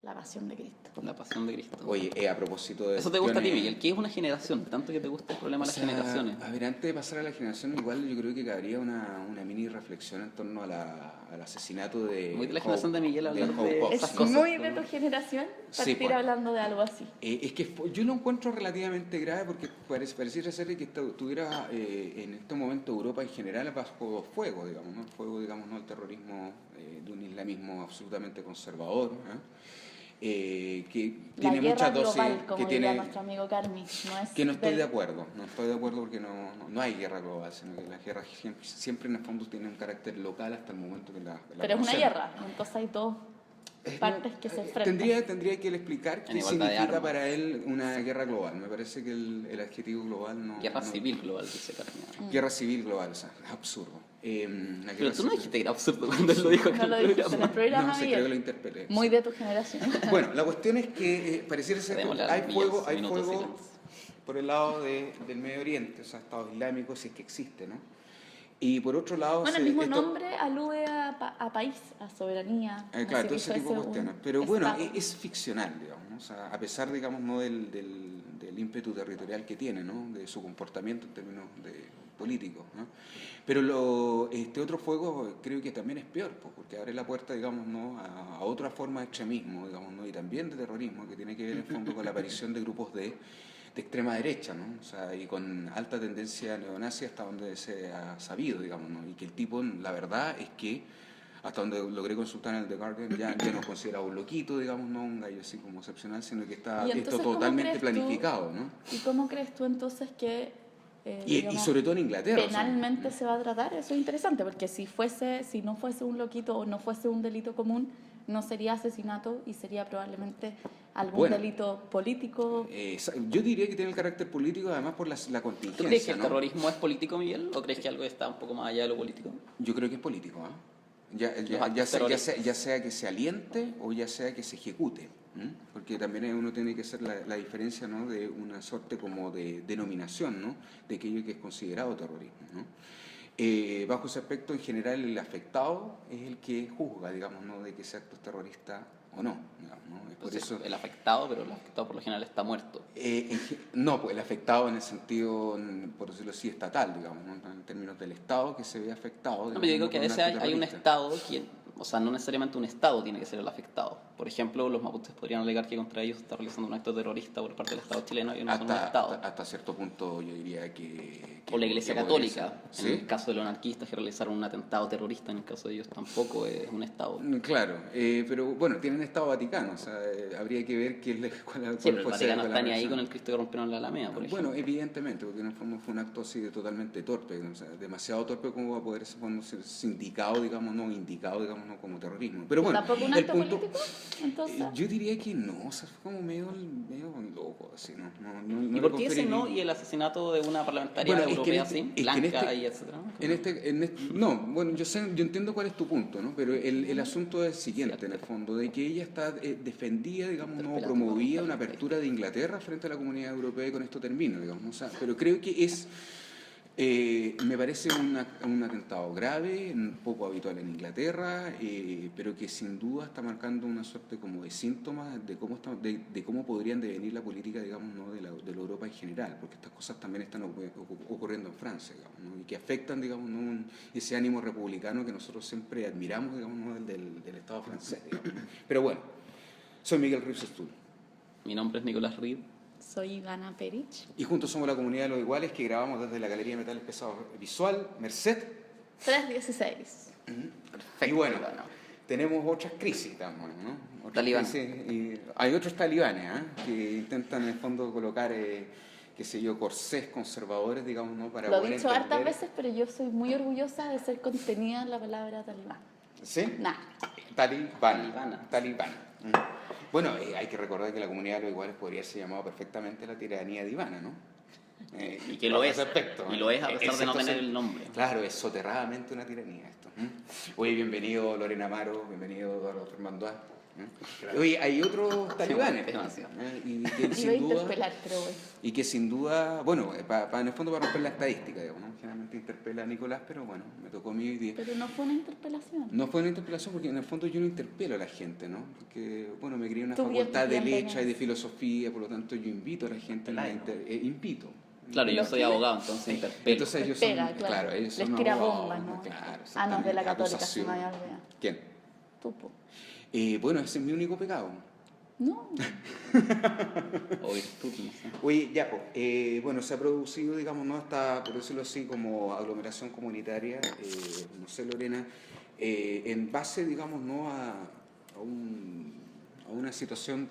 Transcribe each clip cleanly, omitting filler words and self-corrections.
La Pasión de Cristo. La Pasión de Cristo. Oye, a propósito de... Eso te gusta a ti, Miguel. ¿Qué es una generación? Tanto que te gusta el problema de las generaciones. A ver, antes de pasar a la generación, igual yo creo que cabría una mini reflexión en torno al asesinato de... Muy de la generación de Miguel hablar de Hope esas Es cosas. muy de tu generación partir pues. hablando de algo así. Es que yo lo encuentro relativamente grave porque pareciera ser que tuviera en este momento Europa en general bajo fuego, digamos, ¿no? Fuego, digamos, ¿no? El terrorismo de un islamismo absolutamente conservador, que La tiene guerra muchas dosis, global, como que diría tiene... nuestro amigo Carmi. Que no estoy de acuerdo, porque no hay guerra global, sino que las guerras siempre en el fondo tienen un carácter local hasta el momento que la Pero es una conocemos. guerra, entonces hay dos partes que se enfrentan. Tendría que él explicar qué significa para él una guerra global. Me parece que el adjetivo global no... Guerra civil global, dice Carmen. Guerra civil global, o sea, es absurdo. Pero tú no dijiste que era absurdo cuando él lo dijo acá No lo en el dijiste en el programa, No, se Miguel. creo que lo interpelé. Muy de tu generación. Bueno, la cuestión es que pareciera ser que Démosle a hay las fuego, millas, minutos de silencio. por el lado del Medio Oriente, o sea, Estados Islámicos, si es que existe, ¿no? Y por otro lado... Bueno, el mismo nombre alude a país, a soberanía. Claro, todo ese tipo de fuese cuestiones. un Pero bueno, estado. es ficcional, digamos, ¿no? O sea, a pesar, digamos, ¿no? del ímpetu territorial que tiene, ¿no? De su comportamiento en términos políticos, ¿no? Pero este otro fuego creo que también es peor, pues, porque abre la puerta, digamos, ¿no? a otra forma de extremismo, digamos, ¿no? Y también de terrorismo, que tiene que ver en fondo con la aparición de grupos de extrema derecha, ¿no? O sea, y con alta tendencia neonazi hasta donde se ha sabido, digamos, ¿no? Y que el tipo, la verdad es que, hasta donde logré consultar en el The Guardian, ya no es considerado un loquito, digamos, no un gallo así como excepcional, sino que está esto totalmente planificado, ¿no? ¿Y cómo crees tú entonces que y sobre todo en Inglaterra. penalmente se va a tratar? Eso es interesante, porque si no fuese un loquito o no fuese un delito común, no sería asesinato y sería probablemente algún delito político. Yo diría que tiene el carácter político, además por la contingencia. ¿Tú crees que el terrorismo es político, Miguel? ¿O crees que algo está un poco más allá de lo político? Yo creo que es político, ya sea que se aliente o ya sea que se ejecute, porque también uno tiene que hacer la diferencia, ¿no? De una suerte como de denominación, ¿no? De aquello que es considerado terrorismo, ¿no? Bajo ese aspecto, en general, el afectado es el que juzga, digamos, ¿no? De que ese acto es terrorista o no, digamos, ¿no? Es por eso... El afectado, pero el afectado por lo general está muerto. No, pues el afectado en el sentido, por decirlo así, estatal, digamos, ¿no? En términos del Estado que se ve afectado. No, pero yo digo que a veces hay un Estado o sea, no necesariamente un Estado tiene que ser el afectado. Por ejemplo, los mapuches podrían alegar que contra ellos está realizando un acto terrorista por parte del Estado chileno y no son un Estado. Hasta cierto punto yo diría que o la Iglesia Católica, ¿sí? En el caso de los anarquistas que realizaron un atentado terrorista, en el caso de ellos tampoco es un Estado. Claro, pero bueno, tienen Estado Vaticano, o sea, habría que ver cuál sí, pero el Vaticano está ni ahí con el Cristo que rompieron en la Alameda, por ejemplo. Bueno, evidentemente, porque en el fondo fue un acto así de totalmente torpe, o sea, demasiado torpe como va a poder ser indicado, digamos, no como terrorismo. Pero bueno, ¿tampoco un acto político? Entonces... yo diría que no, o sea, fue como medio loco, así, ¿no? ¿Y por qué ese no y el asesinato de una parlamentaria europea así, blanca y etcétera? No, bueno, yo entiendo cuál es tu punto, ¿no? Pero el asunto es el siguiente, en el fondo, de que ella defendía, digamos, no promovía una apertura de Inglaterra frente a la comunidad europea y con esto termino, digamos, o sea, pero creo que me parece un atentado grave, poco habitual en Inglaterra, pero que sin duda está marcando una suerte como de síntomas de cómo podrían devenir la política, digamos, ¿no? de la Europa en general, porque estas cosas también están ocurriendo en Francia, digamos, ¿no? Y que afectan, digamos, ¿no? ese ánimo republicano que nosotros siempre admiramos, digamos, ¿no? del Estado francés, digamos. Pero bueno, soy Miguel Ripsestul. Mi nombre es Nicolás Reed. Soy Ivana Perich. Y juntos somos la Comunidad de los Iguales, que grabamos desde la Galería de Metales Pesados Visual, Merced. 316. Perfecto. Y bueno, tenemos otras crisis también, ¿no? Talibanes. Y hay otros talibanes, que intentan en el fondo colocar, qué sé yo, corsés conservadores, digamos, ¿no? Para Lo he poder dicho entender... hartas veces, pero yo soy muy orgullosa de ser contenida en la palabra talibán. ¿Sí? Nah. Talibana. Bueno, hay que recordar que la Comunidad de los Iguales podría ser llamado perfectamente la tiranía divana, ¿no? Y que lo es. Aspecto, y lo es a pesar de no tener el nombre. Claro, es soterradamente una tiranía esto. Oye, bienvenido Lorena Amaro, bienvenido Eduardo Fermandoa. Oye, hay otros talibanes y que sin duda, bueno, en el fondo para romper la estadística, digamos, ¿no? Generalmente interpela a Nicolás, pero bueno, me tocó a mí hoy día. Pero no fue una interpelación. No fue una interpelación porque en el fondo yo no interpelo a la gente, ¿no? Porque, bueno, me crié en una facultad de letras y de filosofía, por lo tanto yo invito a la gente, invito. Claro, yo soy abogado, entonces interpelo. Entonces ellos son, claro, ellos son les tira bombas, ¿no? Claro, no, de la Católica, se me había olvidado. ¿Quién? Tú, po. Bueno, ese es mi único pecado. No. Oye, ya, pues, bueno, se ha producido, digamos, ¿no? Hasta, por decirlo así, como aglomeración comunitaria, no sé, Lorena, en base, digamos, ¿no? a una situación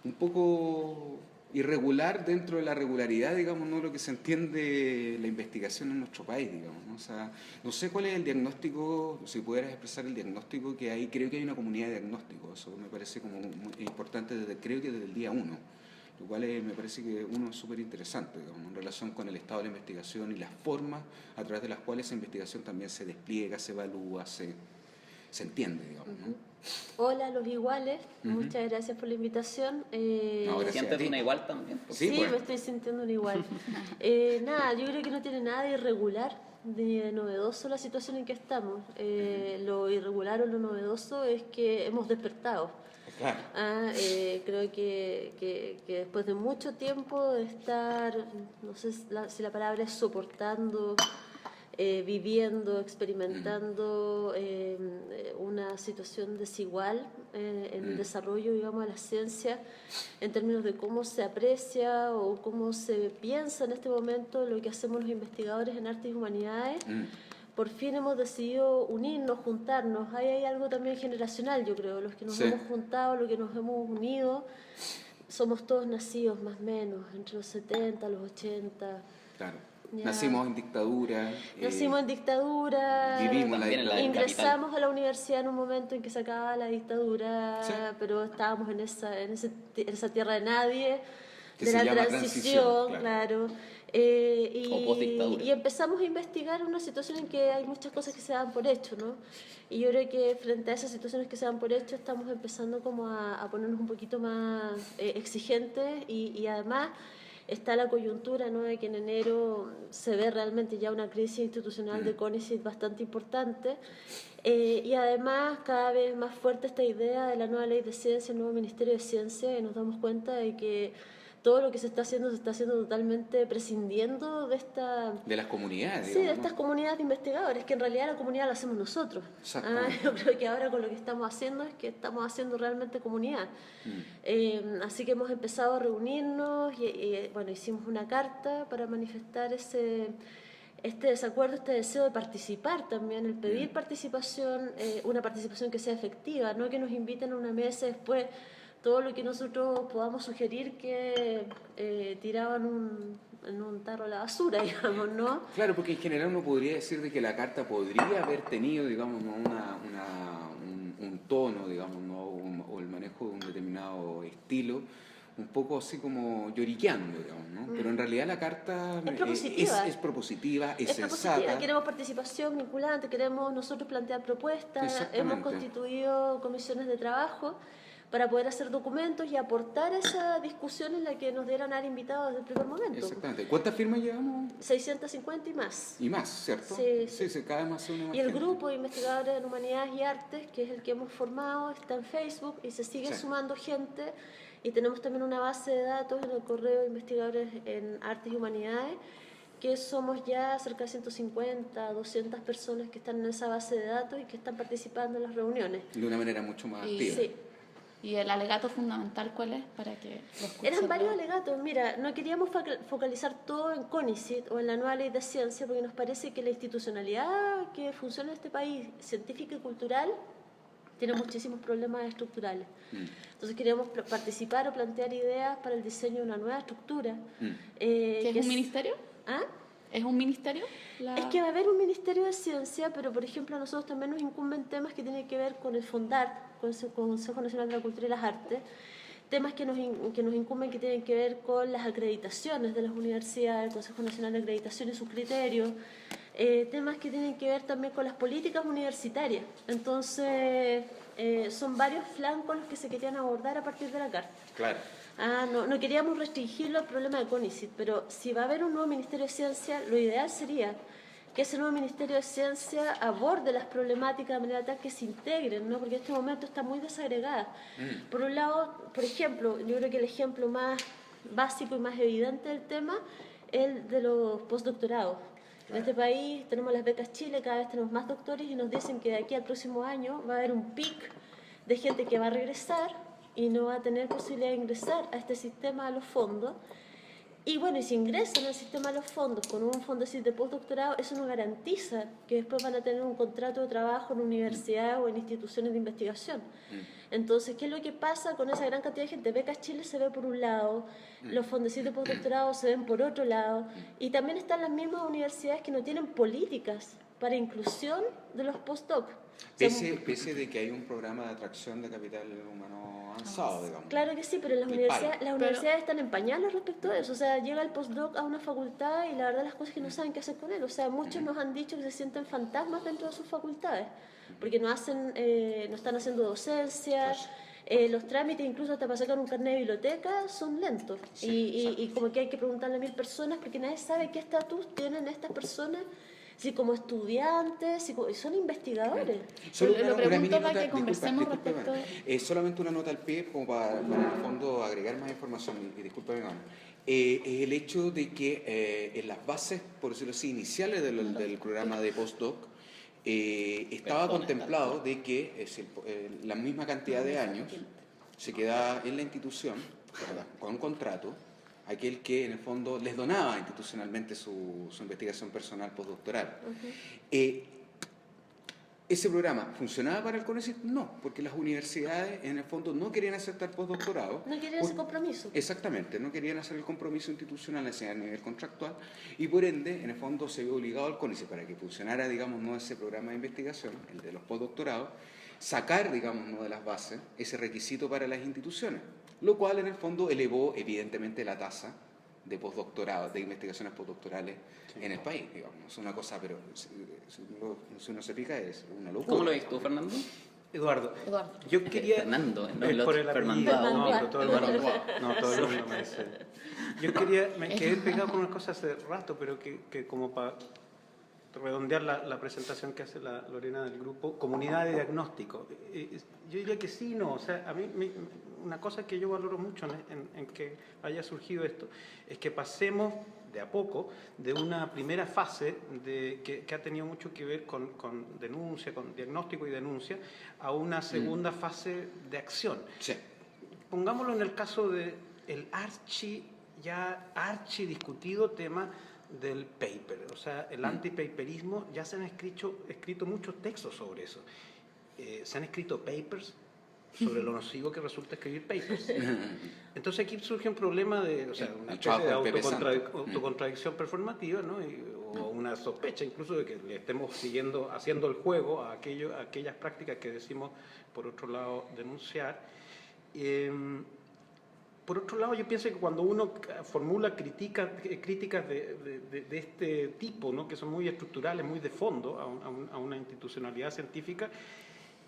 un poco irregular dentro de la regularidad, digamos, ¿no? Lo que se entiende la investigación en nuestro país, digamos, ¿no? O sea, no sé cuál es el diagnóstico, si pudieras expresar el diagnóstico que hay. Creo que hay una comunidad de diagnóstico, eso me parece como muy importante, creo que desde el día 1, lo cual me parece que es súper interesante, digamos, en relación con el estado de la investigación y las formas a través de las cuales esa investigación también se despliega, se evalúa, se entiende, digamos, ¿no? Hola, los iguales, muchas gracias por la invitación. ¿Sientes una igual también? Sí, pues. Me estoy sintiendo una igual. Nada, yo creo que no tiene nada de irregular ni de novedoso la situación en que estamos. Lo irregular o lo novedoso es que hemos despertado. Claro. Creo que después de mucho tiempo de estar, no sé si la palabra es soportando, viviendo, experimentando una situación desigual en el desarrollo, digamos, de la ciencia, en términos de cómo se aprecia o cómo se piensa en este momento lo que hacemos los investigadores en artes y humanidades. Por fin hemos decidido unirnos, juntarnos. Ahí hay algo también generacional, yo creo. Los que nos hemos juntado, los que nos hemos unido, somos todos nacidos más o menos, entre los 70, los 80. Claro. Ya. Nacimos en dictadura. Vivimos ingresamos a la universidad en un momento en que se acababa la dictadura, pero estábamos en esa tierra de nadie, que de la transición, claro. Y empezamos a investigar una situación en que hay muchas cosas que se dan por hecho, ¿no? Y yo creo que frente a esas situaciones que se dan por hecho estamos empezando como a ponernos un poquito más exigentes y además está la coyuntura, ¿no? De que en enero se ve realmente ya una crisis institucional de CONICET bastante importante y además cada vez más fuerte esta idea de la nueva ley de ciencia, el nuevo Ministerio de Ciencia, y nos damos cuenta de que todo lo que se está haciendo totalmente prescindiendo de las comunidades. Sí, de estas comunidades de investigadores, que en realidad la comunidad la hacemos nosotros. Yo creo que ahora con lo que estamos haciendo es que estamos haciendo realmente comunidad. Así que hemos empezado a reunirnos y bueno, hicimos una carta para manifestar este desacuerdo, este deseo de participar también, el pedir participación, una participación que sea efectiva, no que nos inviten a una mesa y después todo lo que nosotros podamos sugerir que tiraban en un tarro a la basura, digamos, ¿no? Claro, porque en general uno podría decir de que la carta podría haber tenido, digamos, ¿no? un tono, digamos, ¿no? O el manejo de un determinado estilo, un poco así como lloriqueando, digamos, ¿no? Pero en realidad la carta es propositiva, es sensata. Queremos participación vinculante, queremos nosotros plantear propuestas, hemos constituido comisiones de trabajo para poder hacer documentos y aportar esa discusión en la que nos dieran haber invitado desde el primer momento. Exactamente. ¿Cuántas firmas llevamos? 650 y más. Y más, ¿cierto? Sí, cada vez más se une más Y el gente. grupo de investigadores en humanidades y artes, que es el que hemos formado, está en Facebook y se sigue sumando gente. Y tenemos también una base de datos en el correo de investigadores en artes y humanidades, que somos ya cerca de 150, 200 personas que están en esa base de datos y que están participando en las reuniones. De una manera mucho más activa. Sí. ¿Y el alegato fundamental cuál es para que lo escuchen? Eran varios alegatos. Mira, no queríamos focalizar todo en CONICET o en la nueva ley de ciencia porque nos parece que la institucionalidad que funciona en este país, científica y cultural, tiene muchísimos problemas estructurales. Entonces queríamos participar o plantear ideas para el diseño de una nueva estructura. ¿Que es un ministerio? ¿Ah? ¿Es un ministerio? Es que va a haber un ministerio de ciencia, pero por ejemplo a nosotros también nos incumben temas que tienen que ver con el FONDART, Consejo Nacional de la Cultura y las Artes, temas que nos incumben que tienen que ver con las acreditaciones de las universidades, el Consejo Nacional de Acreditación y sus criterios, temas que tienen que ver también con las políticas universitarias. Entonces, son varios flancos los que se querían abordar a partir de la carta. Claro. No queríamos restringirlo al problema de CONICET, pero si va a haber un nuevo Ministerio de Ciencia, lo ideal sería que ese nuevo Ministerio de Ciencia aborde las problemáticas de manera tal que se integren, ¿no? Porque en este momento está muy desagregada. Por un lado, por ejemplo, yo creo que el ejemplo más básico y más evidente del tema es el de los postdoctorados. En este país tenemos las becas Chile, cada vez tenemos más doctores y nos dicen que de aquí al próximo año va a haber un pic de gente que va a regresar y no va a tener posibilidad de ingresar a este sistema de los fondos. Y bueno, y si ingresan al sistema de los fondos con un fondo de postdoctorado, eso no garantiza que después van a tener un contrato de trabajo en universidades o en instituciones de investigación. Entonces, ¿qué es lo que pasa con esa gran cantidad de gente? Becas Chile se ve por un lado, los fondos de postdoctorado se ven por otro lado, y también están las mismas universidades que no tienen políticas para inclusión de los postdoc. Pese de que hay un programa de atracción de capital humano avanzado, digamos. Claro que sí, pero las universidades están en pañales respecto a eso. O sea, llega el postdoc a una facultad y la verdad las cosas que no saben qué hacer con él. O sea, muchos nos han dicho que se sienten fantasmas dentro de sus facultades, porque no están haciendo docencia. Los trámites, incluso hasta para sacar un carnet de biblioteca, son lentos. Y como que hay que preguntarle a 1000 personas, porque nadie sabe qué estatus tienen estas personas. Si como estudiantes, son investigadores. Lo pregunto para que conversemos respecto... solamente una nota al pie, como para en el fondo agregar más información, y discúlpame, el hecho de que en las bases, por decirlo así, iniciales del programa de postdoc, estaba contemplado de que la misma cantidad de años se queda en la institución, ¿verdad?, con un contrato, aquel que en el fondo les donaba institucionalmente su investigación personal postdoctoral. ¿Ese programa funcionaba para el CONICET? No, porque las universidades en el fondo no querían aceptar postdoctorado. No querían ese compromiso. Exactamente, no querían hacer el compromiso institucional a nivel contractual, y por ende, en el fondo se vio obligado al CONICET, para que funcionara, digamos, no ese programa de investigación, el de los postdoctorados, sacar, digamos, no de las bases ese requisito para las instituciones, lo cual en el fondo elevó evidentemente la tasa de postdoctorado, de investigaciones postdoctorales en el país, digamos. Es una cosa, pero si uno se pica es una locura. ¿Cómo lo ves tú, Fernando? Eduardo. Yo quería... Fernando, no el por el Fernando. No, todo el mundo me dice. Yo me quedé pegado con una cosa hace rato, pero que como para redondear la presentación que hace la Lorena del grupo, comunidad de diagnóstico. Yo diría que sí, no. O sea, a mí una cosa que yo valoro mucho en que haya surgido esto es que pasemos de a poco de una primera fase que ha tenido mucho que ver con denuncia, con diagnóstico y denuncia, a una segunda fase de acción. Sí. Pongámoslo en el caso del archi discutido tema del paper, o sea, el antipaperismo. Ya se han escrito muchos textos sobre eso. Se han escrito papers sobre lo nocivo que resulta escribir papers. Entonces aquí surge un problema de, o sea, una especie de autocontradicción performativa, ¿no? O una sospecha incluso de que le estemos haciendo el juego a aquellas prácticas que decimos, por otro lado, denunciar. Por otro lado, yo pienso que cuando uno formula críticas de este tipo, ¿no?, que son muy estructurales, muy de fondo a una institucionalidad científica,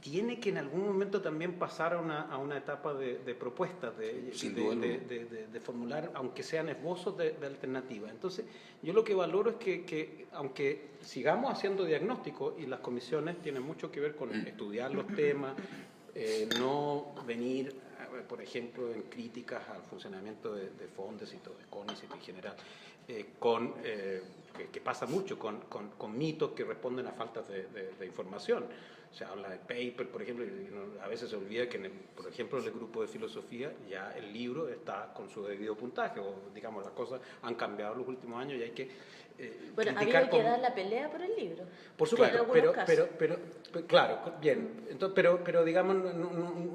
tiene que en algún momento también pasar a una etapa de propuestas, de formular, aunque sean esbozos de alternativas. Entonces, yo lo que valoro es que aunque sigamos haciendo diagnóstico, y las comisiones tienen mucho que ver con estudiar los temas, no venir, por ejemplo, en críticas al funcionamiento de fondos y todo, de CONICET en general, que pasa mucho con mitos que responden a faltas de información. Se habla de paper, por ejemplo, y a veces se olvida que, por ejemplo, en el grupo de filosofía ya el libro está con su debido puntaje, o digamos, las cosas han cambiado en los últimos años y hay que bueno, había que dar la pelea por el libro. Por supuesto, pero claro, bien. Entonces, pero digamos,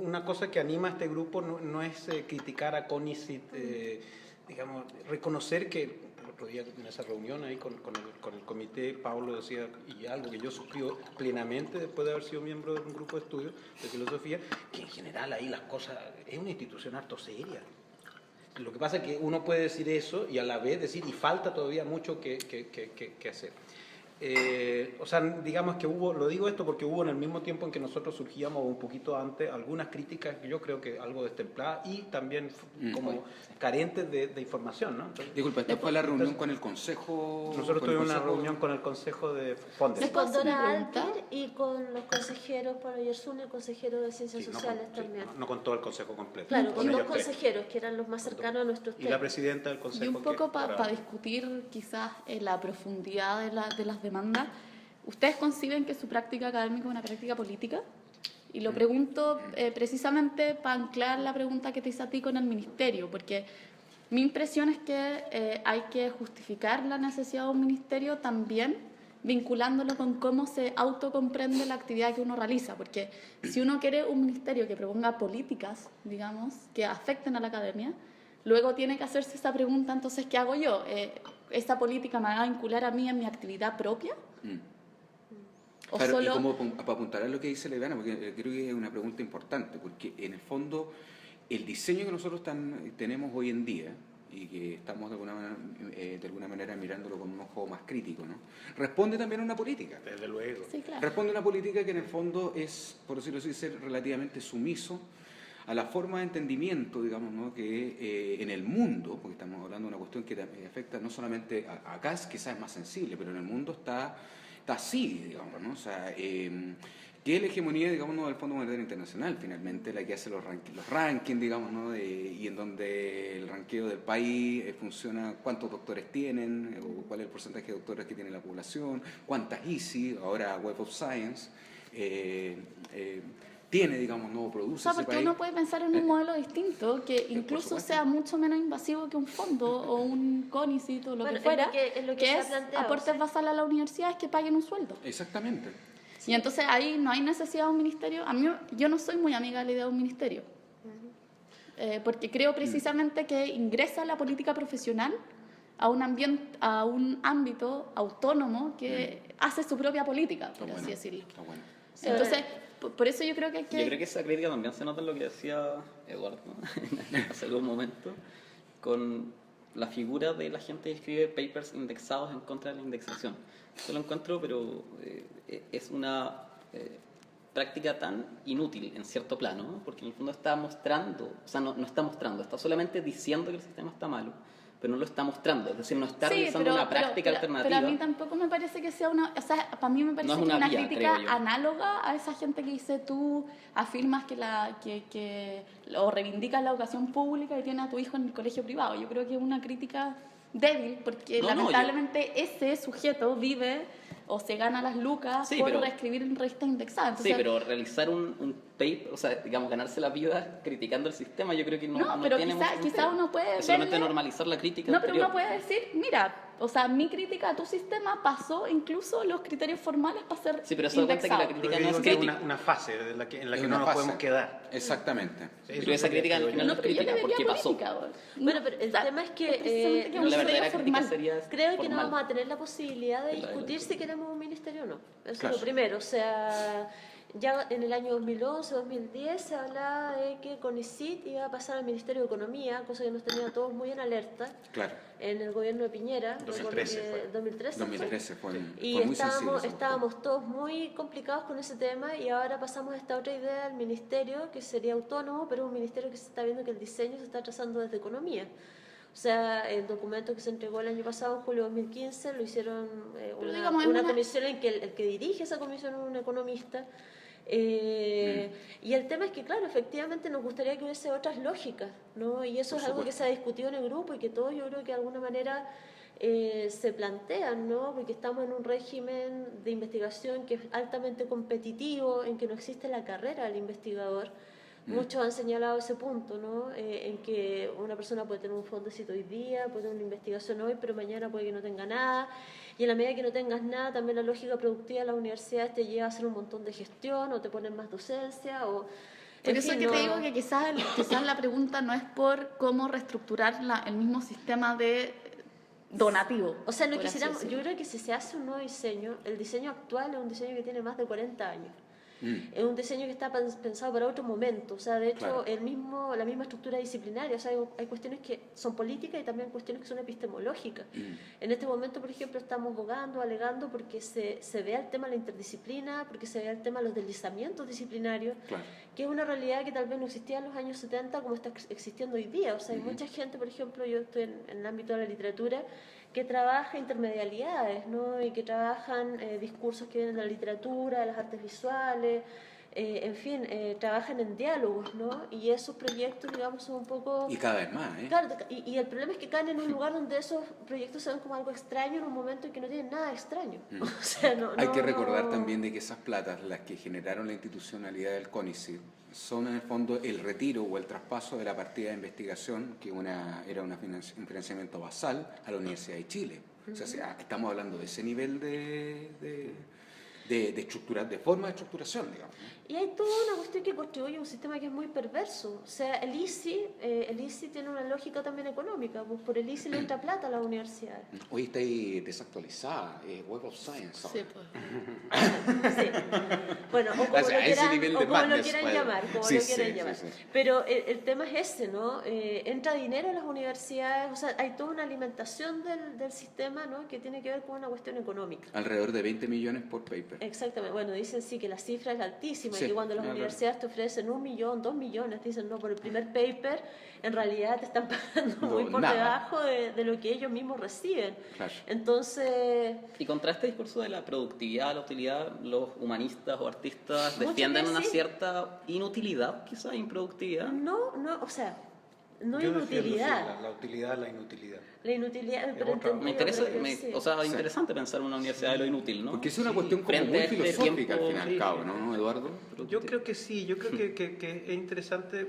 una cosa que anima a este grupo no es criticar a CONICET, digamos, reconocer que el otro día en esa reunión ahí con el comité, Pablo decía, y algo que yo suscribo plenamente después de haber sido miembro de un grupo de estudio de filosofía, que en general ahí las cosas, es una institución harto seria. Lo que pasa es que uno puede decir eso y a la vez decir, y falta todavía mucho que hacer. O sea, digamos que lo digo esto porque hubo en el mismo tiempo en que nosotros surgíamos, un poquito antes, algunas críticas que yo creo que algo destempladas y también como carentes de información, ¿no? Entonces, disculpa, ¿esta fue la reunión con el Consejo? Nosotros tuvimos una reunión con el Consejo de Fondes. Sí, con Dona Alter y con los consejeros, Pablo Yersun, el consejero de Ciencias Sociales también. No con todo el Consejo completo. Claro, con dos consejeros que eran los más cercanos a nuestros temas. Y la presidenta del Consejo. Y un poco para discutir quizás la profundidad de las demandas, ¿ustedes conciben que su práctica académica es una práctica política? Y lo pregunto precisamente para anclar la pregunta que te hice a ti con el ministerio, porque mi impresión es que hay que justificar la necesidad de un ministerio también vinculándolo con cómo se autocomprende la actividad que uno realiza, porque si uno quiere un ministerio que proponga políticas, digamos, que afecten a la academia, luego tiene que hacerse esa pregunta, entonces, ¿qué hago yo? ¿Esa política me va a vincular a mí en mi actividad propia? ¿O claro, solo... y como para apuntar a lo que dice Leviana, porque creo que es una pregunta importante, porque en el fondo el diseño que nosotros tenemos hoy en día, y que estamos de alguna manera mirándolo con un ojo más crítico, ¿no? Responde también a una política. Desde luego. Sí, claro. Responde a una política que en el fondo es, por decirlo así, ser relativamente sumiso a la forma de entendimiento, digamos, ¿no? Que en el mundo, porque estamos hablando de una cuestión que afecta no solamente acá, quizás es más sensible, pero en el mundo está así, digamos, ¿no? O sea, que es la hegemonía, digamos, ¿no? del Fondo Monetario Internacional, finalmente, la que hace los rankings, digamos, ¿no? Y en donde el ranqueo del país funciona cuántos doctores tienen, o cuál es el porcentaje de doctores que tiene la población, cuántas ISI, ahora Web of Science, tiene, digamos, no produce. O sea, porque uno puede pensar en un modelo distinto que incluso sea mucho menos invasivo que un fondo o un CONICET o lo que fuera, es lo que es aportes basales a las universidades que paguen un sueldo. Exactamente. Y entonces ahí no hay necesidad de un ministerio. Yo no soy muy amiga de la idea de un ministerio, porque creo precisamente que ingresa la política profesional a un ámbito autónomo que hace su propia política, por así decirlo. Está bueno. Entonces, por eso yo creo que hay que... Yo creo que esa crítica también se nota en lo que decía Eduardo, ¿no? hace algún momento, con la figura de la gente que escribe papers indexados en contra de la indexación. Yo lo encuentro, pero es una práctica tan inútil en cierto plano, ¿no? Porque en el fondo está mostrando, o sea, no está mostrando, está solamente diciendo que el sistema está malo, pero no lo está mostrando, es decir, no está realizando una práctica alternativa. Pero a mí tampoco me parece que sea una... O sea, para mí me parece que es una crítica análoga a esa gente que dice tú afirmas o reivindicas la educación pública y tienes a tu hijo en el colegio privado. Yo creo que es una crítica débil, porque lamentablemente ese sujeto vive o se gana las lucas por reescribir en revistas indexadas. Entonces, sí, pero realizar un paper, o sea, digamos, ganarse la vida criticando el sistema, yo creo que no pero tiene mucho sentido. quizá uno puede solamente normalizar la crítica No, anterior. pero uno puede decir, mira, o sea, mi crítica a tu sistema pasó incluso los criterios formales para ser sí, pero eso da cuenta que la crítica no es crítica. Una fase en la que no nos podemos quedar. Exactamente. Pero esa crítica al final no es crítica, porque pasó. Bueno, pero el tema es que la verdadera crítica sería creo que no vamos a tener la posibilidad de discutir si queremos un ministerio o no. Eso es lo primero. O sea, ya en el año 2011, 2010 se hablaba de que CONICET iba a pasar al Ministerio de Economía, cosa que nos tenía todos muy en alerta. Claro. En el gobierno de Piñera. 2013 fue y muy sensible. estábamos todos muy complicados con ese tema y ahora pasamos a esta otra idea del ministerio que sería autónomo, pero un ministerio que se está viendo que el diseño se está trazando desde Economía. O sea, el documento que se entregó el año pasado, en julio de 2015, lo hicieron una comisión en que el que dirige esa comisión es un economista. Y el tema es que, claro, efectivamente nos gustaría que hubiese otras lógicas, ¿no? Y eso es algo que se ha discutido en el grupo y que todos yo creo que de alguna manera se plantean, ¿no? Porque estamos en un régimen de investigación que es altamente competitivo, en que no existe la carrera del investigador. Muchos han señalado ese punto, ¿no? En que una persona puede tener un fondecito hoy día, puede tener una investigación hoy, pero mañana puede que no tenga nada. Y en la medida que no tengas nada, también la lógica productiva de las universidades te lleva a hacer un montón de gestión o te ponen más docencia. Por eso que te digo que quizás la pregunta no es por cómo reestructurar el mismo sistema de donativo. O sea, no quisiéramos, yo creo que si se hace un nuevo diseño, el diseño actual es un diseño que tiene más de 40 años. Es un diseño que está pensado para otro momento. O sea, de hecho, la misma estructura disciplinaria. O sea, hay cuestiones que son políticas y también cuestiones que son epistemológicas. En este momento, por ejemplo, estamos alegando porque se vea el tema de la interdisciplina, porque se vea el tema de los deslizamientos disciplinarios, que es una realidad que tal vez no existía en los años 70 como está existiendo hoy día. O sea, hay mucha gente, por ejemplo, yo estoy en el ámbito de la literatura, que trabaja intermedialidades, ¿no? Y que trabajan discursos que vienen de la literatura, de las artes visuales, en fin, trabajan en diálogos, ¿no? Y esos proyectos, digamos, son un poco... Y cada vez más, ¿eh? Claro, y el problema es que caen en un lugar donde esos proyectos se ven como algo extraño en un momento en que no tienen nada extraño. O sea, Hay que recordar también de que esas platas, las que generaron la institucionalidad del CONICYT, son en el fondo el retiro o el traspaso de la partida de investigación, que era un financiamiento basal a la Universidad de Chile. O sea, estamos hablando de ese nivel de estructura, de forma de estructuración, digamos, ¿no? Y hay toda una cuestión que contribuye a un sistema que es muy perverso. O sea, el ICI tiene una lógica también económica, pues por el ICI le entra plata a las universidades. Hoy está ahí desactualizada, Web of Science. Sí, pues. Sí. Bueno, o como, lo quieran llamar, Sí. Pero el tema es ese, ¿no? Entra dinero a las universidades, o sea, hay toda una alimentación del sistema, ¿no? Que tiene que ver con una cuestión económica. Alrededor de 20 millones por paper. Exactamente. Bueno, dicen sí que la cifra es altísima, Sí, y que cuando las universidades te ofrecen 1 millón, 2 millones, te dicen no, por el primer paper, en realidad te están pagando muy por debajo de lo que ellos mismos reciben. Claro. Entonces... Y contra este discurso de la productividad, la utilidad, los humanistas o artistas defienden una cierta inutilidad, quizás improductividad. No, o sea, no Yo inutilidad. defiendo, sí, la utilidad, la inutilidad. La inutilidad, Me interesa, interesante pensar en una universidad de lo inútil, ¿no? Porque es una cuestión como Frente muy a este filosófica al tiempo, fin y al cabo, ¿no, Eduardo? Yo creo que sí, yo creo que es interesante,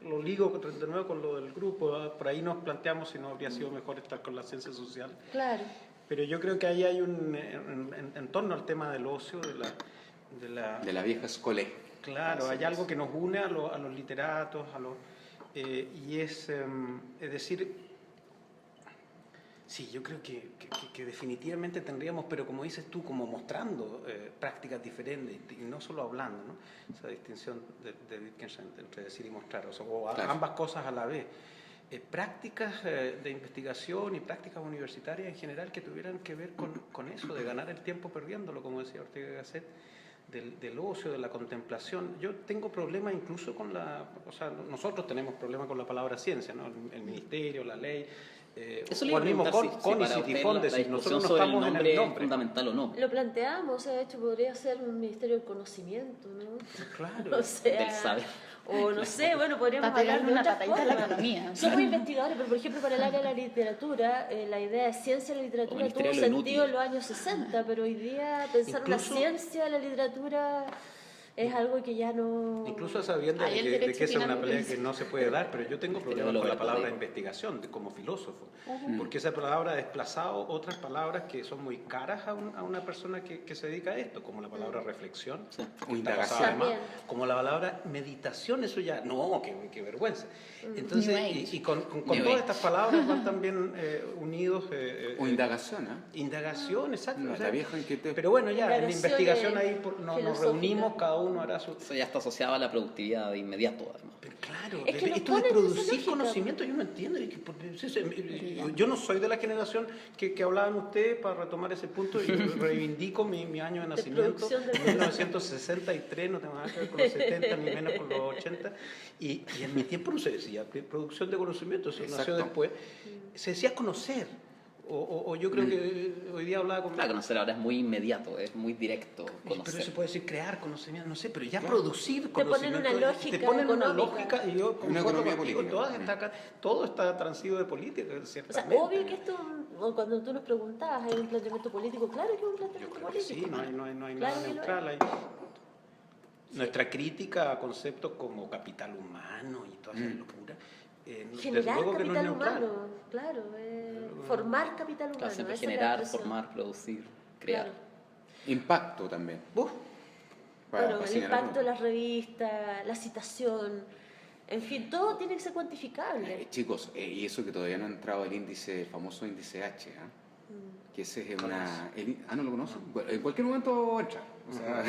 lo ligo de nuevo con lo del grupo, ¿verdad? Por ahí nos planteamos si no habría sido mejor estar con la ciencia social. Claro. Pero yo creo que ahí hay en torno al tema del ocio, de la vieja escuela. Claro, hay algo que nos une a los literatos, y es decir, sí, yo creo que definitivamente tendríamos, pero como dices tú, como mostrando prácticas diferentes y no solo hablando, ¿no? Esa distinción de Wittgenstein entre decir y mostrar, o claro, ambas cosas a la vez. Prácticas de investigación y prácticas universitarias en general que tuvieran que ver con eso, de ganar el tiempo perdiéndolo, como decía Ortega y Gasset, del ocio, de la contemplación. Yo tengo problemas incluso nosotros tenemos problemas con la palabra ciencia, ¿no? El ministerio, la ley, o el mismo CONICYT y Fondesit, nosotros no estamos en el nombre. ¿Fundamental o no? Lo planteamos, de hecho podría ser un ministerio del conocimiento, ¿no? Claro. O sea, Del saber. O no sé, bueno, podríamos Para hablar de pegarle una otras patadita a la cosas. economía. Somos investigadores, pero por ejemplo para el área de la literatura, la idea de ciencia de la literatura tuvo sentido en los años 60, pero hoy día pensar una ciencia de la literatura es algo que ya no... Incluso sabiendo de que esa es una pelea que no se puede dar, pero yo tengo problemas con la palabra investigación como filósofo, porque esa palabra ha desplazado otras palabras que son muy caras a una persona que se dedica a esto, como la palabra reflexión, o indagación, como la palabra meditación, eso ya, no, qué vergüenza. Entonces, y con todas estas palabras van también unidos... o indagación, ¿eh? Indagación, exacto. No, la vieja inquietud. Pero bueno, ya en la investigación ahí nos reunimos, cada uno hará su... Eso ya está asociado a la productividad de inmediato, además. Pero claro, es que esto de producir conocimiento yo no entiendo. Yo no soy de la generación que hablaban ustedes, para retomar ese punto, y reivindico mi año de nacimiento, 1963, no tengo nada que ver con los 70, ni menos con los 80, y en mi tiempo no se decía producción de conocimiento, eso nació después, se decía conocer. O yo creo que hoy día hablaba con... Claro, conocer ahora es muy inmediato, es muy directo. Conocer. Pero se puede decir crear conocimiento, no sé, pero ya producir conocimiento. Te ponen una lógica y yo una economía política. Todo está transido de política, ciertamente. O sea, obvio que esto, cuando tú nos preguntabas, ¿hay un planteamiento político? Claro que es un planteamiento político. Sí, no hay nada neutral. Nuestra crítica a conceptos como capital humano y toda esa locura. Generar capital humano, claro, formar capital humano. Claro, siempre generar, formar, producir, crear. Claro. Impacto también. Bueno, el impacto de las revistas, la citación, en fin, todo tiene que ser cuantificable. Chicos, y eso que todavía no ha entrado el famoso índice H, que ese es una... ¿no lo conocen? Bueno, en cualquier momento entra. O sea,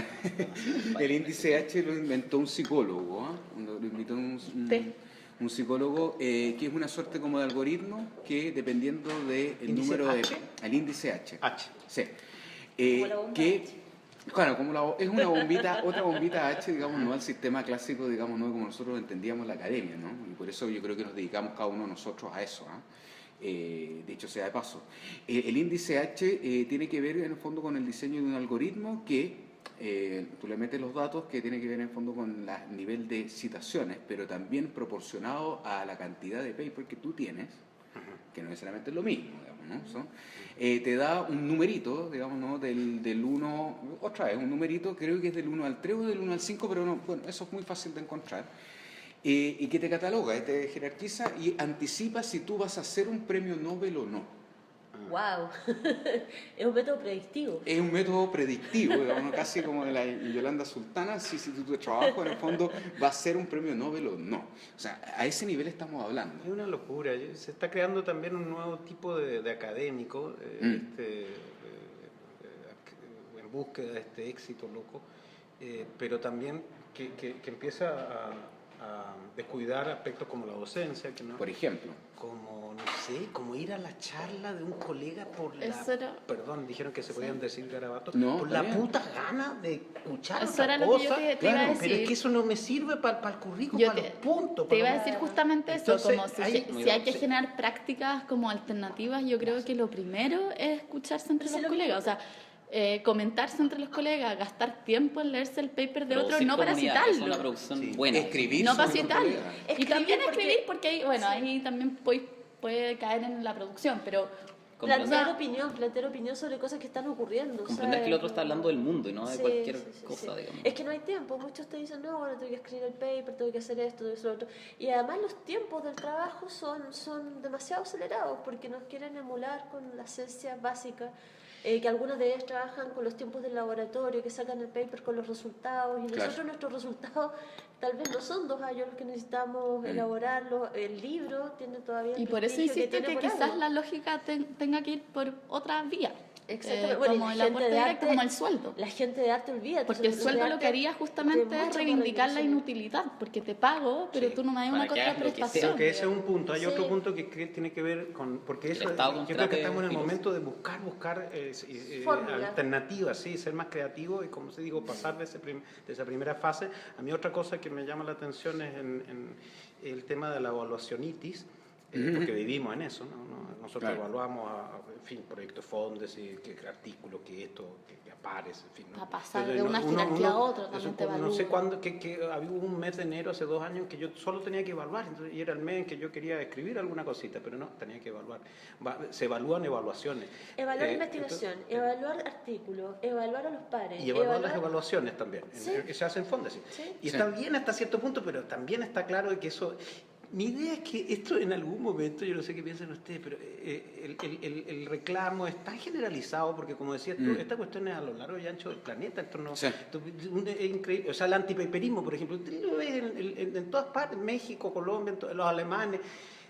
el índice H lo inventó un psicólogo, lo inventó un psicólogo que es una suerte como de algoritmo que dependiendo del número de... El índice H. Sí. Claro, es una bombita, otra bombita H, digamos, no al sistema clásico, digamos, no como nosotros lo entendíamos en la academia, ¿no? Y por eso yo creo que nos dedicamos cada uno de nosotros a eso, dicho sea de paso. El índice H tiene que ver en el fondo con el diseño de un algoritmo que tú le metes los datos que tiene que ver en el fondo con el nivel de citaciones, pero también proporcionado a la cantidad de paper que tú tienes, que no necesariamente es lo mismo, digamos, ¿no? Te da un numerito, digamos, ¿no? del 1, otra vez, un numerito, creo que es del 1 al 3 o del 1 al 5, pero no, bueno, eso es muy fácil de encontrar. Y que te cataloga, te jerarquiza y anticipa si tú vas a hacer un premio Nobel o no. ¡Wow! Es un método predictivo. Es un método predictivo, digamos, casi como de la Yolanda Sultana, si tu trabajo en el fondo va a ser un premio Nobel o no. O sea, a ese nivel estamos hablando. Es una locura. Se está creando también un nuevo tipo de académico en búsqueda de este éxito loco, pero también que empieza a descuidar aspectos como la docencia, que no, por ejemplo, como no sé, como ir a la charla de un colega por perdón, dijeron que se podían decir garabatos, por la puta gana de escuchar eso otra era cosa. Lo que yo te iba a decir. Pero es que eso no me sirve para el currículum, para los puntos. Te iba a decir justamente entonces, eso, como si hay que generar prácticas como alternativas, yo creo que lo primero es escucharse entre los colegas, o sea, comentarse entre los colegas, gastar tiempo en leerse el paper de otro, no para citarlo. Es una producción buena. Escribir. No para citarlo. Y también escribir, porque ahí también puede caer en la producción, pero... Plantear opinión sobre cosas que están ocurriendo. Comprender que el otro está hablando del mundo y no de cualquier cosa, digamos. Es que no hay tiempo. Muchos te dicen, no, bueno, tengo que escribir el paper, tengo que hacer esto, eso, lo otro. Y además los tiempos del trabajo son demasiado acelerados porque nos quieren emular con la ciencia básica. Que algunas de ellas trabajan con los tiempos del laboratorio, que sacan el paper con los resultados, y nosotros nuestros resultados tal vez no son 2 años los que necesitamos elaborarlos, el libro tiene todavía el y por eso insisto que quizás algo. La lógica tenga que ir por otra vía. Exactamente. Como el aporte directo, como el sueldo. La gente de arte olvida. Porque el sueldo lo que haría justamente es reivindicar la inutilidad, porque te pago, pero tú no me das una contraprestación. Que ese es un punto. Hay otro punto que tiene que ver con... Porque eso, yo creo que estamos en el momento de buscar alternativas, ser más creativos y, como se digo, pasar de esa primera fase. A mí otra cosa que me llama la atención es en el tema de la evaluacionitis, porque vivimos en eso, ¿no? Nosotros evaluamos, en fin, proyectos fondos, qué artículo, que esto, que aparece, en fin. ¿no? A pasar de una jerarquía a otra, también te evalúa. No sé cuándo, había un mes de enero hace 2 años que yo solo tenía que evaluar, entonces, y era el mes en que yo quería escribir alguna cosita, pero no, tenía que evaluar. Se evalúan evaluaciones. Evaluar investigación, evaluar artículos, evaluar a los pares. Y evaluar las evaluaciones también, que se hacen fondos. Y está bien hasta cierto punto, pero también está claro de que eso... Mi idea es que esto en algún momento, yo no sé qué piensan ustedes, pero el reclamo es tan generalizado, porque como decías tú, esta cuestión es a lo largo y ancho del planeta, esto no, es increíble. O sea, el antipaperismo, por ejemplo, usted lo ve en todas partes, México, Colombia, los alemanes.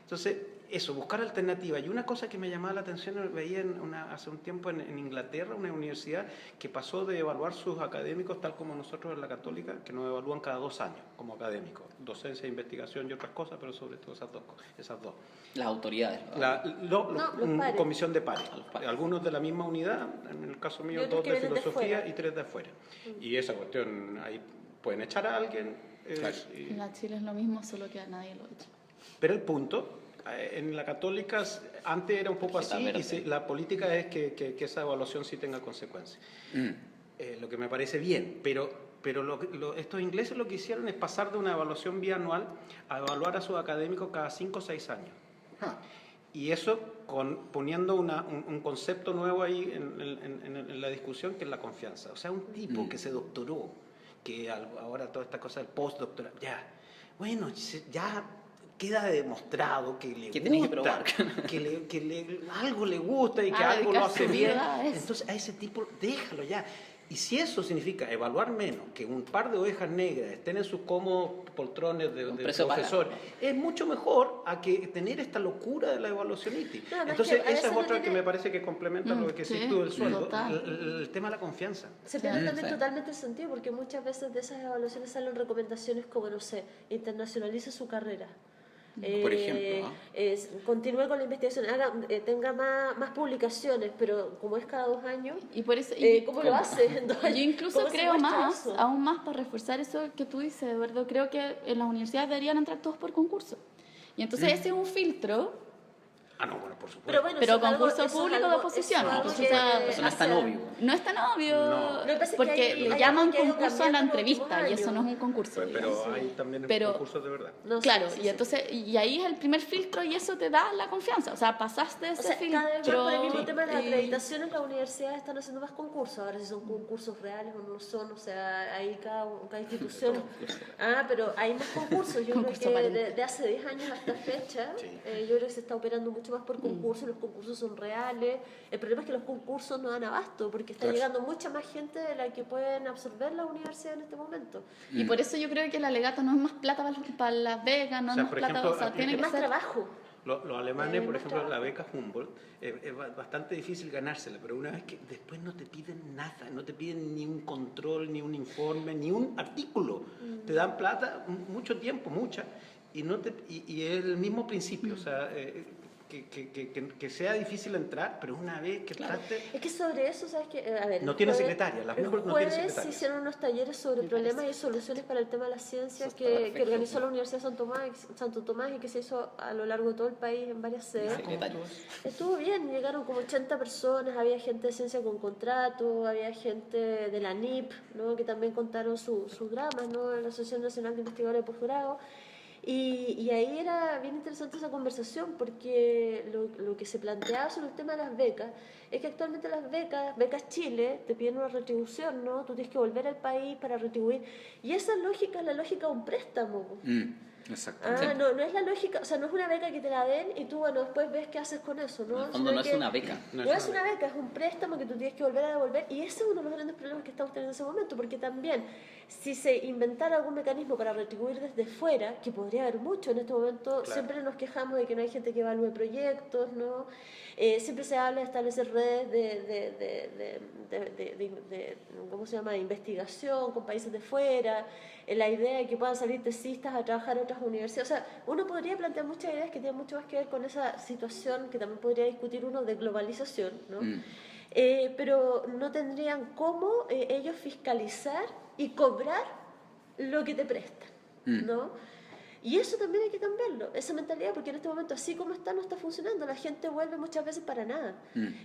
Entonces, eso, buscar alternativas. Y una cosa que me llamaba la atención, veía hace un tiempo en Inglaterra, una universidad que pasó de evaluar sus académicos, tal como nosotros en la Católica, que nos evalúan cada 2 años como académicos, docencia, investigación y otras cosas, pero sobre todo esas dos. Las autoridades. Comisión de pares. Algunos de la misma unidad, en el caso mío 2 de filosofía y 3 de afuera. Y esa cuestión, ahí pueden echar a alguien. En la Chile es lo mismo, solo que a nadie lo echa. Pero el punto... En la Católica antes era un poco así y la política es que esa evaluación sí tenga consecuencias. Lo que me parece bien, pero estos ingleses lo que hicieron es pasar de una evaluación bianual a evaluar a sus académicos cada 5 o 6 años. Y eso poniendo un concepto nuevo ahí en la discusión, que es la confianza. O sea, un tipo que se doctoró, que ahora toda esta cosa del postdoctoral, ya queda demostrado que le gusta, que algo le gusta y que algo lo hace bien. Entonces a ese tipo déjalo ya. Y si eso significa evaluar menos, que un par de ovejas negras estén en sus cómodos poltrones de profesor, es mucho mejor a que tener esta locura de la evaluación ITI. Entonces, esa es otra que me parece que complementa lo que decís tú del sueldo, el tema de la confianza. Se pierde también totalmente el sentido, porque muchas veces de esas evaluaciones salen recomendaciones como, no sé, internacionalice su carrera. Por ejemplo, continúe con la investigación, tenga más publicaciones, pero como es cada 2 años, y por eso, ¿cómo lo hace? Yo incluso creo aún más para reforzar eso que tú dices, Eduardo, creo que en las universidades deberían entrar todos por concurso. Y entonces ese es un filtro. Bueno, por supuesto. Pero concurso público de oposición. Eso no es tan obvio. No es tan obvio, porque le llaman concurso a la entrevista y eso no es un concurso. Pero hay también concursos de verdad. Claro, y ahí es el primer filtro y eso te da la confianza. O sea, pasaste ese filtro. Cada vez por el mismo tema de la acreditación, en las universidades están haciendo más concursos. Ahora si son concursos reales o no lo son, o sea, ahí cada institución. Pero hay más concursos. Yo creo que de hace 10 años hasta fecha, yo creo que se está operando mucho más por concursos, los concursos son reales. El problema es que los concursos no dan abasto, porque está llegando mucha más gente de la que pueden absorber las universidades en este momento. Y por eso yo creo que el alegato no es más plata para las becas, no es más plata, ejemplo, o sea, tiene que más ser trabajo. Los alemanes, por ejemplo, la beca Humboldt, es bastante difícil ganársela, pero una vez que después no te piden nada, no te piden ni un control, ni un informe, ni un artículo. Te dan plata, mucho tiempo, mucha, y es el mismo principio, o sea, que sea difícil entrar, pero una vez que entraste... Es que sobre eso, ¿sabes qué? A ver, no tiene secretaria, las mejores no tienen secretaria. Se hicieron unos talleres sobre problemas y soluciones para el tema de las ciencias que organizó la Universidad de Santo Tomás y que se hizo a lo largo de todo el país en varias sedes. Estuvo bien, llegaron como 80 personas, había gente de ciencia con contrato, había gente de la NIP, ¿no? Que también contaron sus dramas, ¿no? En la Asociación Nacional de Investigadores de Posgrado. Y ahí era bien interesante esa conversación, porque lo que se planteaba sobre el tema de las becas es que actualmente las becas Chile, te piden una retribución, ¿no? Tú tienes que volver al país para retribuir. Y esa lógica es la lógica de un préstamo. Exactamente. No es la lógica, o sea, no es una beca que te la den y tú, después ves qué haces con eso, ¿no? En el fondo no es una beca. No es una beca, es un préstamo que tú tienes que volver a devolver, y ese es uno de los grandes problemas que estamos teniendo en ese momento, porque también, si se inventara algún mecanismo para retribuir desde fuera, que podría haber mucho en este momento, siempre nos quejamos de que no hay gente que evalúe proyectos, ¿no? Siempre se habla de establecer redes de ¿cómo se llama?, de investigación con países de fuera, la idea de que puedan salir tesistas a trabajar en otras universidades. O sea, uno podría plantear muchas ideas que tienen mucho más que ver con esa situación que también podría discutir uno de globalización, ¿no? Pero no tendrían cómo ellos fiscalizar y cobrar lo que te prestan, ¿no? Y eso también hay que cambiarlo, esa mentalidad, porque en este momento, así como está, no está funcionando. La gente vuelve muchas veces para nada.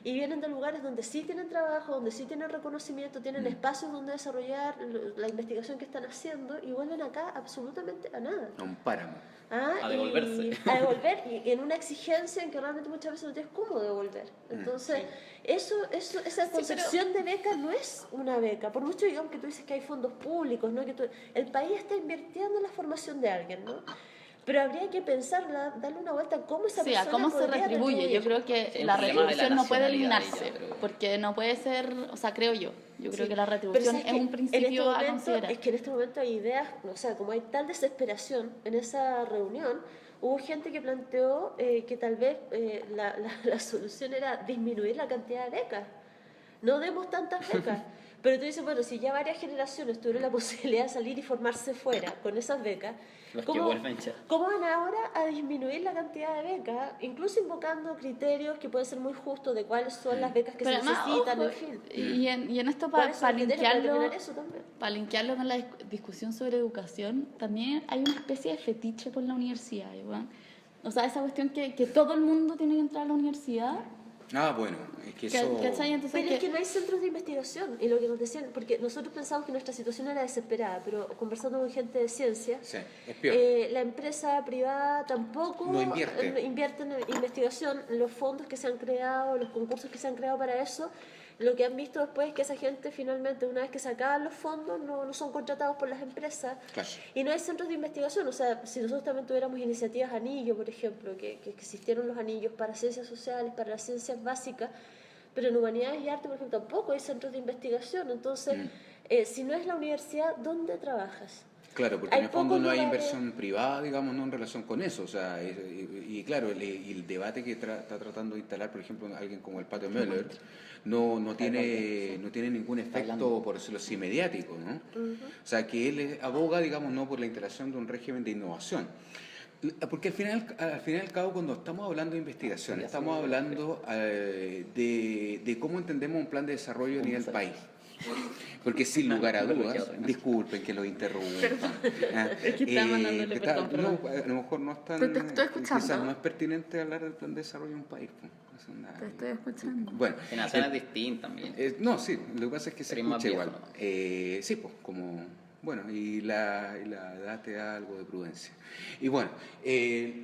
Y vienen de lugares donde sí tienen trabajo, donde sí tienen reconocimiento, tienen espacios donde desarrollar la investigación que están haciendo, y vuelven acá absolutamente a nada. A un páramo. A devolverse. A devolver, y en una exigencia en que realmente muchas veces no tienes cómo devolver. Entonces, esa concepción de beca no es una beca. Por mucho, digamos, que tú dices que hay fondos públicos, ¿no? Que el país está invirtiendo en la formación de alguien, ¿no? Pero habría que pensarla, darle una vuelta a cómo esa persona cómo se retribuye. Yo creo que la retribución no puede eliminarse, porque no puede ser, o sea, creo yo creo que la retribución es un principio a considerar. Es que en este momento hay ideas, o sea, como hay tal desesperación en esa reunión, hubo gente que planteó que tal vez la solución era disminuir la cantidad de becas. No demos tantas becas. Pero tú dices, bueno, si ya varias generaciones tuvieron la posibilidad de salir y formarse fuera con esas becas, ¿cómo van ahora a disminuir la cantidad de becas? Incluso invocando criterios que pueden ser muy justos de cuáles son las becas que se necesitan, ojo, en fin. Y en esto para linkearlo con la discusión sobre educación, también hay una especie de fetiche por la universidad, ¿verdad? O sea, esa cuestión que todo el mundo tiene que entrar a la universidad. Bueno, es que eso... Pero es que no hay centros de investigación, y lo que nos decían, porque nosotros pensamos que nuestra situación era desesperada, pero conversando con gente de ciencia, es peor. La empresa privada tampoco no invierte en investigación. Los fondos que se han creado, los concursos que se han creado para eso, lo que han visto después es que esa gente finalmente, una vez que se acaban los fondos, no son contratados por las empresas. Y no hay centros de investigación. O sea, si nosotros también tuviéramos iniciativas anillo, por ejemplo, que existieron los anillos para ciencias sociales, para las ciencias básicas, pero en humanidades y arte, por ejemplo, tampoco hay centros de investigación. Entonces, si no es la universidad, ¿dónde trabajas? Claro, porque en el fondo no hay inversión privada, digamos, no en relación con eso. O sea, y claro, el debate que está tratando de instalar, por ejemplo, alguien como el Pato Müller, no tiene ningún efecto, por decirlo así, mediático, ¿no? O sea, que él aboga, digamos, no por la instalación de un régimen de innovación. Porque al final y al cabo, cuando estamos hablando de investigación, estamos hablando de cómo entendemos un plan de desarrollo a nivel país. Porque sin lugar a dudas, disculpen que lo interrumpa. Es que está mandándole perdón. A lo mejor no es tan, te estoy escuchando. Quizás no es pertinente hablar del plan de desarrollo de un país. Te estoy escuchando. Bueno, financiación es distinta también. No, sí, lo que pasa es que se escucha igual. Sí, pues como... Bueno, y la edad te da algo de prudencia. Y bueno,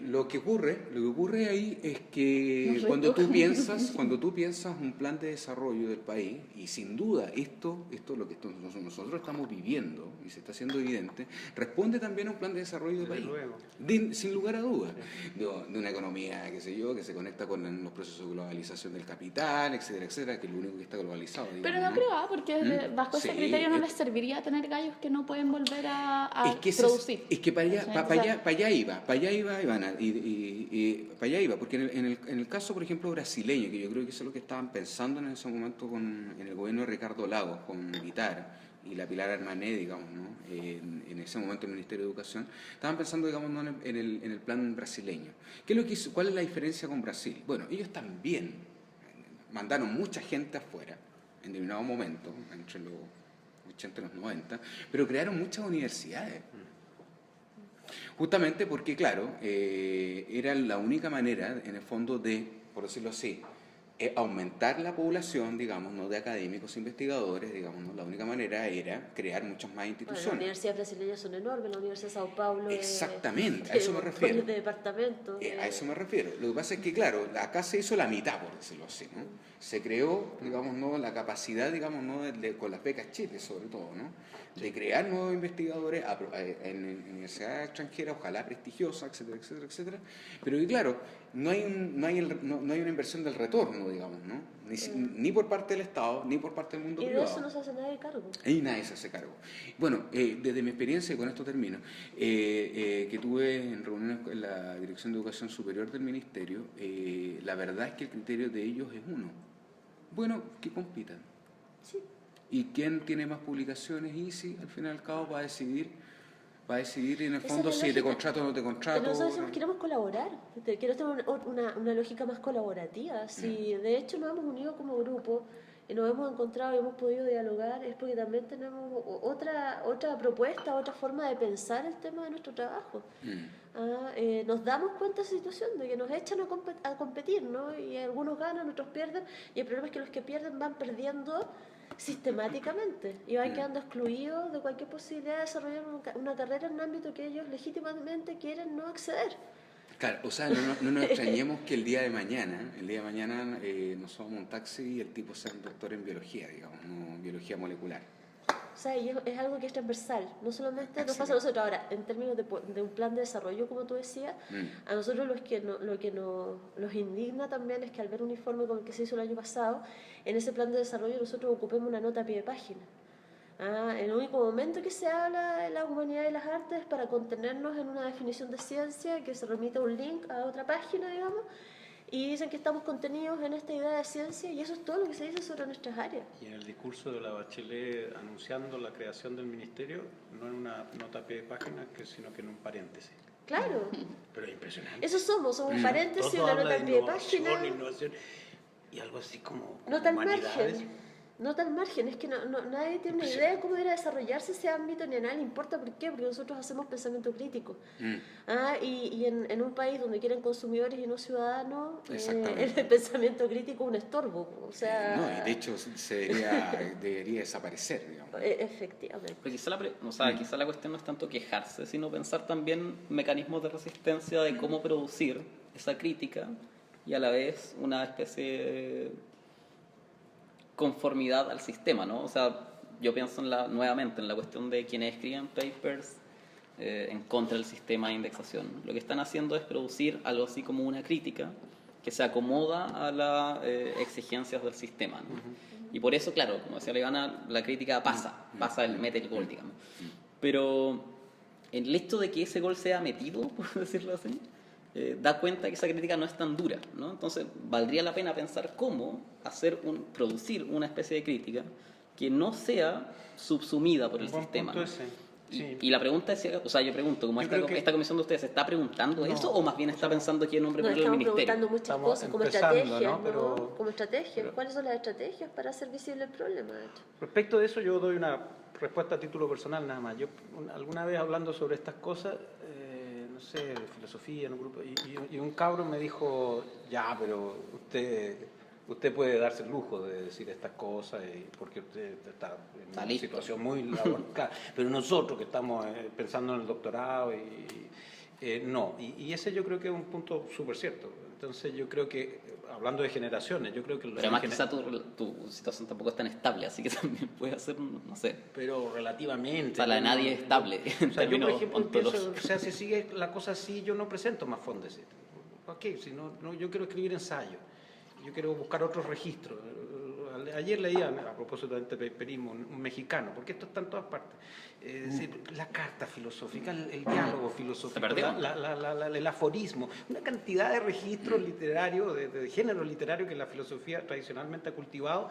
lo que ocurre ahí es que cuando tú piensas un plan de desarrollo del país, y sin duda esto lo que nosotros estamos viviendo, y se está haciendo evidente, responde también a un plan de desarrollo del país. Sin lugar a dudas. De una economía, qué sé yo, que se conecta con los procesos de globalización del capital, etcétera, etcétera, que es lo único que está globalizado. Digamos, pero no creo, porque bajo ese criterio no les serviría tener gallos que no pueden volver a producir. Es que para allá iba, Ivana, y para allá iba, porque en el caso, por ejemplo, brasileño, que yo creo que eso es lo que estaban pensando en ese momento en el gobierno de Ricardo Lagos, con Guitar y la Pilar Armané, digamos, ¿no? En ese momento el Ministerio de Educación, estaban pensando, digamos, ¿no? en el plan brasileño. ¿Cuál es la diferencia con Brasil? Bueno, ellos también mandaron mucha gente afuera, en determinado momento, entre los 80 y los 90, pero crearon muchas universidades. Justamente porque, claro, era la única manera, en el fondo, de, por decirlo así, aumentar la población, digamos, ¿no? De académicos e investigadores, digamos, ¿no? La única manera era crear muchas más instituciones. Bueno, las universidades brasileñas son enormes, la Universidad de Sao Paulo. Exactamente, a eso me refiero. De departamento. A eso me refiero. Lo que pasa es que, claro, acá se hizo la mitad, por decirlo así, ¿no? Se creó, digamos, ¿no? La capacidad, digamos, ¿no? Con las becas Chile, sobre todo, ¿no? De crear nuevos investigadores en universidades extranjeras, ojalá prestigiosas, etcétera, etcétera, etcétera. Pero que, claro, no hay una inversión del retorno, digamos, ¿no? Ni por parte del Estado, ni por parte del mundo privado. Y de eso no se hace nadie cargo. Y nadie se hace cargo. Bueno, desde mi experiencia, y con esto termino, que tuve en reuniones en la Dirección de Educación Superior del Ministerio, la verdad es que el criterio de ellos es uno. Bueno, que compitan. Sí. ¿Y quién tiene más publicaciones? Y si al fin y al cabo va a decidir en el fondo si te contrato o no te contrato. Pero nosotros queremos colaborar, quiero tener una lógica más colaborativa. Si de hecho nos hemos unido como grupo y nos hemos encontrado y hemos podido dialogar, es porque también tenemos otra propuesta, otra forma de pensar el tema de nuestro trabajo. Nos damos cuenta de esa situación, de que nos echan a competir, ¿no? Y algunos ganan, otros pierden, y el problema es que los que pierden van perdiendo sistemáticamente y van quedando excluidos de cualquier posibilidad de desarrollar una carrera en un ámbito que ellos legítimamente quieren no acceder. Claro, o sea, no nos extrañemos que el día de mañana nos subamos un taxi y el tipo sea un doctor en biología, digamos, no biología molecular. O sea, y es algo que es transversal, no solamente nos pasa a nosotros. Ahora, en términos de un plan de desarrollo, como tú decías, a nosotros lo que nos indigna también es que al ver un informe como el que se hizo el año pasado, en ese plan de desarrollo nosotros ocupemos una nota a pie de página. El único momento que se habla de la humanidad y las artes es para contenernos en una definición de ciencia que se remite a un link a otra página, digamos, y dicen que estamos contenidos en esta idea de ciencia, y eso es todo lo que se dice sobre nuestras áreas. Y en el discurso de la Bachelet anunciando la creación del ministerio, no en una nota a pie de página, sino que en un paréntesis. Claro. Pero es impresionante. Eso somos un paréntesis, una nota a pie de página. Innovación, y algo así como nota al margen. Nota al margen, es que nadie tiene una idea de cómo debería desarrollarse ese ámbito, ni a nadie le importa. ¿Por qué? Porque nosotros hacemos pensamiento crítico. Y en un país donde quieren consumidores y no ciudadanos, el pensamiento crítico es un estorbo. O sea, no, y de hecho debería desaparecer, digamos. Efectivamente. Pero quizá la cuestión no es tanto quejarse, sino pensar también mecanismos de resistencia de cómo producir esa crítica y a la vez una especie de conformidad al sistema, ¿no? O sea, yo pienso nuevamente en la cuestión de quienes escriben papers en contra del sistema de indexación. Lo que están haciendo es producir algo así como una crítica que que se acomoda a las exigencias del sistema, ¿no? Y por eso, claro, como decía Ivana, la crítica pasa mete el gol, digamos. Pero el hecho de que ese gol sea metido, por decirlo así, da cuenta que esa crítica no es tan dura, ¿no? Entonces, valdría la pena pensar cómo producir una especie de crítica que no sea subsumida por el sistema, ¿no? Sí. Y la pregunta es, o sea, yo pregunto, como esta comisión de ustedes, ¿se está preguntando eso o más bien está pensando quién nombre por el ministerio? Estamos preguntando muchas cosas como estrategias, ¿no? Pero, como estrategias. ¿Cuáles son las estrategias para hacer visible el problema? Respecto de eso, yo doy una respuesta a título personal nada más. Yo alguna vez hablando sobre estas cosas, no sé, de filosofía en un grupo, y un cabro me dijo, ya, pero usted puede darse el lujo de decir estas cosas porque usted está en una situación muy laboral. Pero nosotros que estamos pensando en el doctorado, no. Y ese yo creo que es un punto súper cierto. Entonces yo creo que, hablando de generaciones, yo creo que... Pero además quizá tu situación tampoco es tan estable, así que también puede hacer, no sé... Pero relativamente... O sea, la de nadie es estable, en términos yo, por ejemplo, pienso, o sea, si sigue la cosa así, yo no presento más fondos. ¿Por qué? Si no, yo quiero escribir ensayos. Yo quiero buscar otros registros. Ayer leía, a propósito del paperismo, un mexicano, porque esto está en todas partes. Es decir, la carta filosófica, el diálogo filosófico, el aforismo, una cantidad de registros literarios, de género literario que la filosofía tradicionalmente ha cultivado.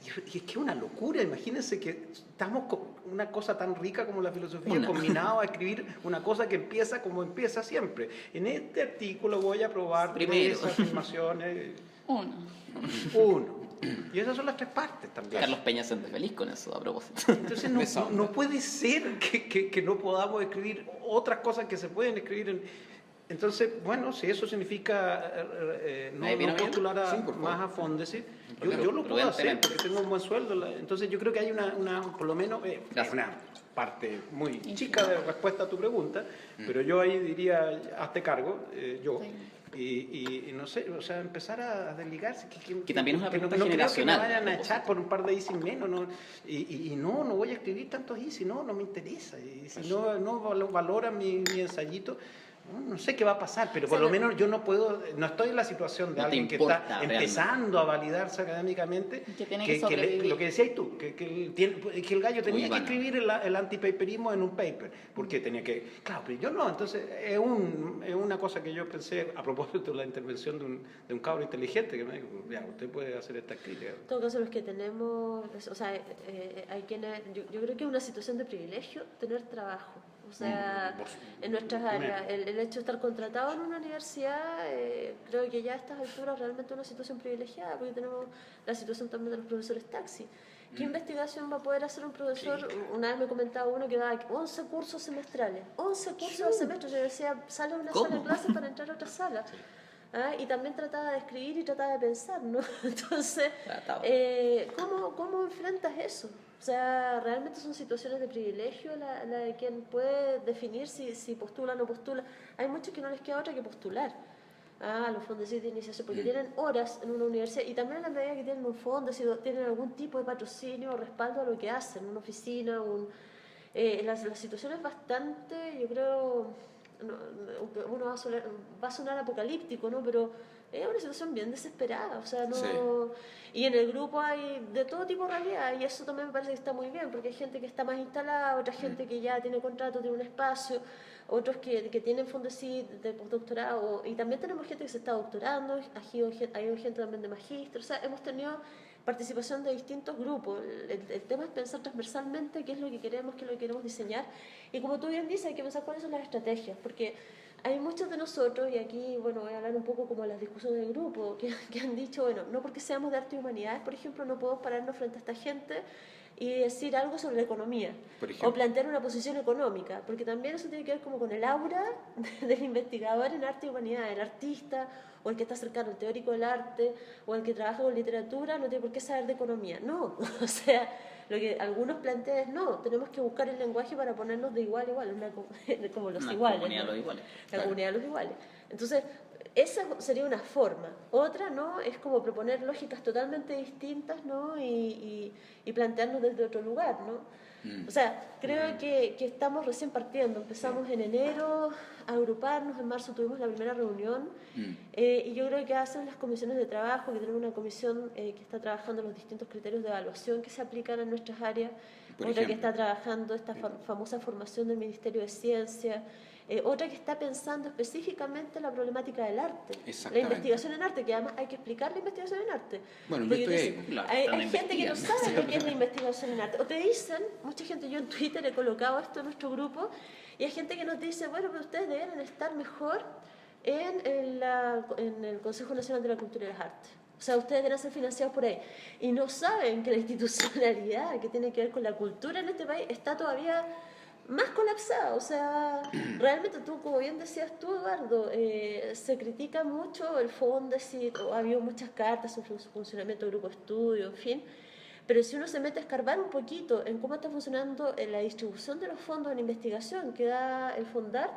Y es que es una locura, imagínense que estamos con una cosa tan rica como la filosofía combinado a escribir una cosa que empieza como empieza siempre. En este artículo voy a probar tres afirmaciones. Uno. Y esas son las tres partes también. Carlos Peña se siente feliz con eso, a propósito. Entonces no puede ser que no podamos escribir otras cosas que se pueden escribir Entonces, bueno, si eso significa no postular más a fondo, yo lo puedo hacer porque tengo un buen sueldo. Entonces yo creo que hay por lo menos, una parte muy chica de respuesta a tu pregunta, pero yo ahí diría, hazte cargo, y no sé, o sea, empezar a desligarse. Que también es una pregunta generacional. No creo que me vayan a echar por un par de easy menos, no voy a escribir tantos easy, no me interesa. Y si no valoran mi ensayito, no sé qué va a pasar, pero por lo menos yo no estoy en la situación de alguien que está empezando a validarse académicamente, que lo que decías tú, que el gallo tenía que escribir el antipaperismo en un paper, porque tenía que, claro, pero yo no, entonces es una cosa que yo pensé a propósito de la intervención de un cabro inteligente, que me dijo, ya, usted puede hacer esta crítica. En todo caso, los que tenemos, o sea, hay quienes, yo creo que es una situación de privilegio tener trabajo. O sea, en nuestras áreas, el hecho de estar contratado en una universidad, creo que ya a estas alturas realmente es una situación privilegiada, porque tenemos la situación también de los profesores taxi. ¿Qué investigación va a poder hacer un profesor? Una vez me comentaba uno que da 11 cursos semestrales, 11 cursos al semestre. Yo decía, sale a una sala de clases para entrar a otra sala. Y también trataba de escribir y trataba de pensar, ¿no? Entonces, ¿cómo enfrentas eso? O sea, realmente son situaciones de privilegio la de quien puede definir si postula o no postula. Hay muchos que no les queda otra que postular a los fondos de iniciación, porque tienen horas en una universidad y también en la medida que tienen un fondo, si tienen algún tipo de patrocinio o respaldo a lo que hacen, una oficina, la situación es bastante, yo creo, uno va a sonar apocalíptico, ¿no? Pero es una situación bien desesperada, o sea, no... Sí. Y en el grupo hay de todo tipo de realidad, y eso también me parece que está muy bien, porque hay gente que está más instalada, otra gente que ya tiene contrato, tiene un espacio, otros que tienen fondos de postdoctorado, y también tenemos gente que se está doctorando, hay gente también de magíster, o sea, hemos tenido participación de distintos grupos. El tema es pensar transversalmente qué es lo que queremos, qué es lo que queremos diseñar, y como tú bien dices, hay que pensar cuáles son las estrategias, porque hay muchos de nosotros, y aquí, bueno, voy a hablar un poco como las discusiones del grupo, que han dicho, bueno, no porque seamos de arte y humanidades, por ejemplo, no podemos pararnos frente a esta gente y decir algo sobre la economía, o plantear una posición económica, porque también eso tiene que ver como con el aura del investigador en arte y humanidades, el artista, o el que está cercano al teórico del arte, o el que trabaja con literatura, no tiene por qué saber de economía, no, o sea, lo que algunos plantean es, no, tenemos que buscar el lenguaje para ponernos de igual a igual, como los iguales. Comunidad de los iguales. La comunidad de los iguales. Entonces, esa sería una forma. Otra, ¿no?, es como proponer lógicas totalmente distintas, ¿no?, y plantearnos desde otro lugar, ¿no? O sea, creo que estamos recién partiendo. Empezamos en enero a agruparnos, en marzo tuvimos la primera reunión y yo creo que hacen las comisiones de trabajo, que tenemos una comisión que está trabajando los distintos criterios de evaluación que se aplican en nuestras áreas, otra que está trabajando esta famosa formación del Ministerio de Ciencia, otra que está pensando específicamente en la problemática del arte, la investigación en arte, que además hay que explicar la investigación en arte. Bueno, yo estoy hay gente que no sabe lo que es la investigación en arte. O te dicen, mucha gente, yo en Twitter he colocado esto en nuestro grupo, y hay gente que nos dice, bueno, pero ustedes deben estar mejor en el Consejo Nacional de la Cultura y las Artes. O sea, ustedes deben ser financiados por ahí. Y no saben que la institucionalidad que tiene que ver con la cultura en este país está todavía más colapsada. O sea, realmente tú, como bien decías tú, Eduardo, se critica mucho el Fondesit, o ha habido muchas cartas sobre su funcionamiento de grupo de estudio, en fin. Pero si uno se mete a escarbar un poquito en cómo está funcionando la distribución de los fondos en investigación que da el Fondart,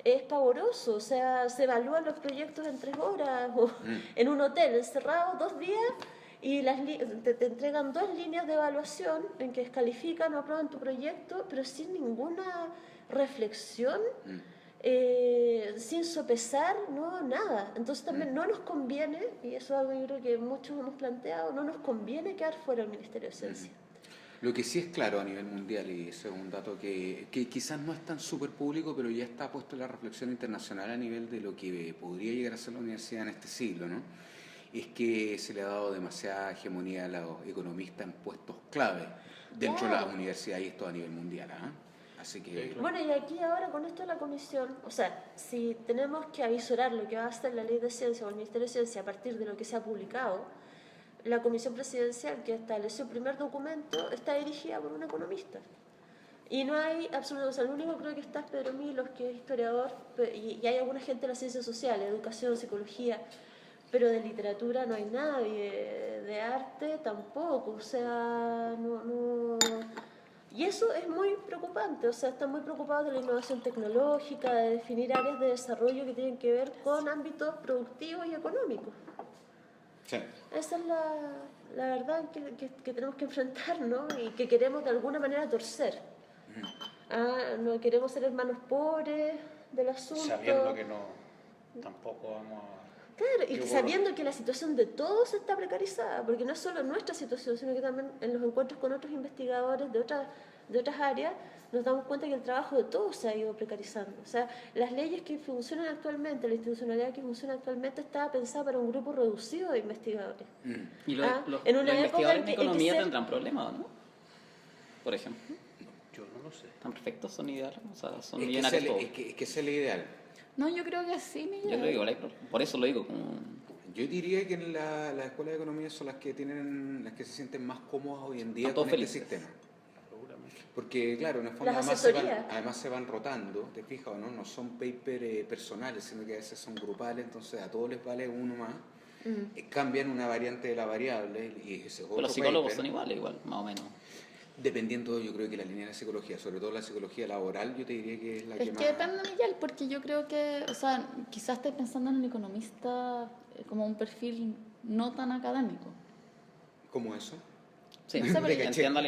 es pavoroso. O sea, se evalúan los proyectos en 3 horas o en un hotel encerrado 2 días y te entregan 2 líneas de evaluación en que descalifican o aprueban tu proyecto, pero sin ninguna reflexión, sin sopesar, no, nada. Entonces también no nos conviene, y eso es algo que yo creo que muchos hemos planteado, no nos conviene quedar fuera del Ministerio de Ciencia. Lo que sí es claro a nivel mundial, y ese es un dato que quizás no es tan súper público, pero ya está puesto en la reflexión internacional a nivel de lo que podría llegar a ser la universidad en este siglo, ¿no? Es que se le ha dado demasiada hegemonía a los economistas en puestos clave dentro de las universidades, y esto a nivel mundial, Así que... Bueno, y aquí ahora con esto de la comisión, o sea, si tenemos que avisorar lo que va a hacer la Ley de Ciencia o el Ministerio de Ciencia a partir de lo que se ha publicado, la comisión presidencial que estableció el primer documento está dirigida por un economista. Y no hay absolutamente, o sea, el único creo que está es Pedro Milos, que es historiador, y hay alguna gente de las ciencias sociales, educación, psicología, pero de literatura no hay nadie, de arte tampoco, o sea, no. Y eso es muy preocupante, o sea, están muy preocupados de la innovación tecnológica, de definir áreas de desarrollo que tienen que ver con ámbitos productivos y económicos. Sí. Esa es la verdad que tenemos que enfrentar, ¿no? Y que queremos de alguna manera torcer. No queremos ser hermanos pobres del asunto. Sabiendo que no, tampoco vamos a... Claro, y sabiendo que la situación de todos está precarizada, porque no es solo nuestra situación, sino que también en los encuentros con otros investigadores de otras áreas, nos damos cuenta que el trabajo de todos se ha ido precarizando. O sea, las leyes que funcionan actualmente, la institucionalidad que funciona actualmente estaba pensada para un grupo reducido de investigadores. ¿Y los investigadores en economía tendrán problemas, no? Por ejemplo. Yo no lo sé. ¿Tan perfectos? ¿Son ideales? O sea, son millonarios todos. Es que es el ideal. No, yo creo que sí, Miguel. Yo creo que igual hay problemas. Por eso lo digo como... Yo diría que en las escuelas de economía son las que se sienten más cómodas hoy en día con este sistema. Porque, claro, en el fondo además se van rotando, ¿te fijas o no? No son papers personales, sino que a veces son grupales, entonces a todos les vale uno más. Cambian una variante de la variable y ese otro. Los psicólogos son iguales, más o menos. Dependiendo, yo creo que la línea de la psicología, sobre todo la psicología laboral, yo te diría que es la que más... Es que depende, Miguel, porque yo creo que, o sea, quizás estés pensando en un economista como un perfil no tan académico. ¿Cómo eso? Sí, no te caché. No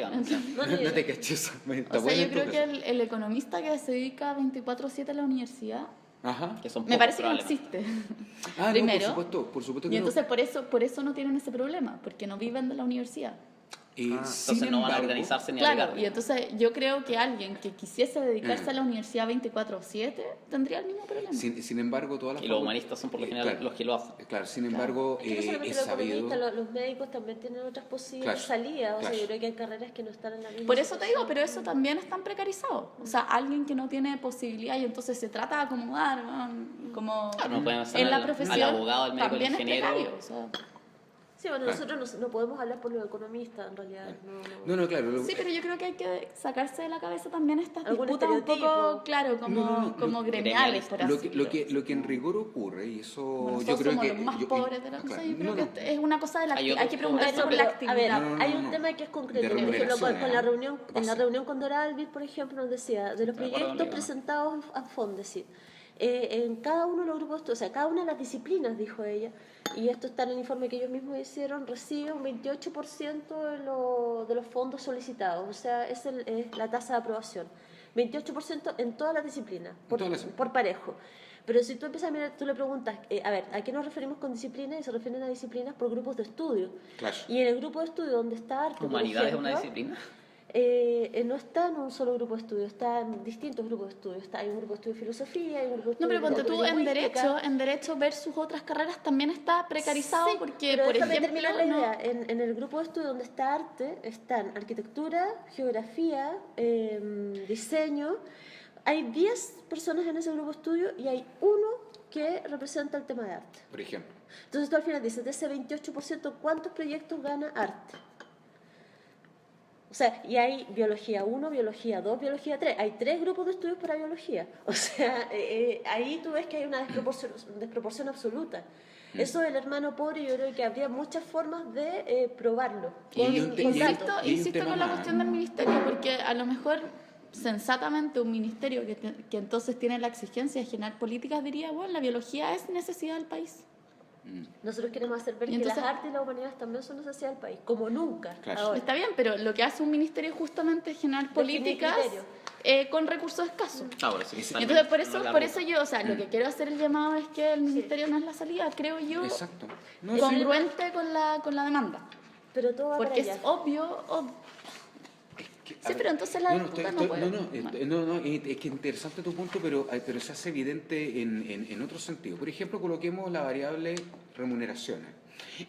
te caché eso. O sea, yo creo que el economista que se dedica 24/7 a la universidad, ajá, que son me parece que no existe. Primero. No, por supuesto que y entonces por eso no tienen ese problema, porque no viven de la universidad. Entonces no van a organizarse ni a Claro, y entonces yo creo que alguien que quisiese dedicarse a la universidad 24/7 tendría el mismo problema. Sin embargo, todas las... Y los humanistas son por lo general los que lo hacen. Claro, sin embargo, es sabido... Los médicos también tienen otras posibles salidas, o sea, yo creo que hay carreras que no están en la misma Por eso te digo, pero eso también están precarizados. O sea, alguien que no tiene posibilidad y entonces se trata de acomodar, como en la profesión, al abogado, al médico, al ingeniero. Es precario, o sea. Sí, bueno, nosotros no podemos hablar por los economistas, en realidad. No, claro. Sí, pero yo creo que hay que sacarse de la cabeza también estas disputas un poco, claro, como gremiales, por así decirlo. Lo que en rigor ocurre, y eso bueno, yo creo somos que... los más pobres de la cosa, yo creo que es una cosa de la actividad. Hay que preguntar sobre la actividad. A ver, hay un tema que es concreto. Por ejemplo, con la reunión, en la reunión con Dora Alvis, por ejemplo, nos decía, de los proyectos presentados a Fondesit, en cada uno de los grupos, o sea, cada una de las disciplinas, dijo ella, y esto está en el informe que ellos mismos hicieron, recibe un 28% de los fondos solicitados, o sea, es la tasa de aprobación. 28% en todas las disciplinas, por parejo. Pero si tú empiezas a mirar, tú le preguntas, a ver, ¿a qué nos referimos con disciplinas? Y se refieren a disciplinas por grupos de estudio. Claro. Y en el grupo de estudio donde está arte, ¿Humanidades es por ejemplo, una disciplina? no está en un solo grupo de estudio, está en distintos grupos de estudio. Hay un grupo de estudio de filosofía, hay un grupo de No, estudio pero ponte tú en lingüística. derecho versus otras carreras también está precarizado Sí, porque, pero por déjame ejemplo, terminar la idea. En el grupo de estudio donde está arte, están arquitectura, geografía, diseño. Hay 10 personas en ese grupo de estudio y hay uno que representa el tema de arte. Por ejemplo. Entonces tú al final dices, de ese 28%, ¿cuántos proyectos gana arte? O sea, y hay biología 1, biología 2, biología 3. Hay 3 grupos de estudios para biología. O sea, ahí tú ves que hay una desproporción absoluta. Eso del hermano pobre, yo creo que habría muchas formas de probarlo. Insisto con la cuestión del ministerio, porque a lo mejor sensatamente un ministerio que entonces tiene la exigencia de generar políticas diría, bueno, la biología es necesidad del país. Nosotros queremos hacer ver que las artes y las humanidades también son necesidad del país, como nunca. Claro. Ahora. Está bien, pero lo que hace un ministerio es justamente generar políticas con recursos escasos. Entonces, por eso yo, o sea, lo que quiero hacer el llamado es que el ministerio no es la salida, creo yo, Exacto. congruente con la demanda. Pero todo va porque para allá. es obvio. Sí, pero entonces la disputa no puede. Es que interesante tu punto, pero se hace evidente en otro sentido. Por ejemplo, coloquemos la variable remuneraciones.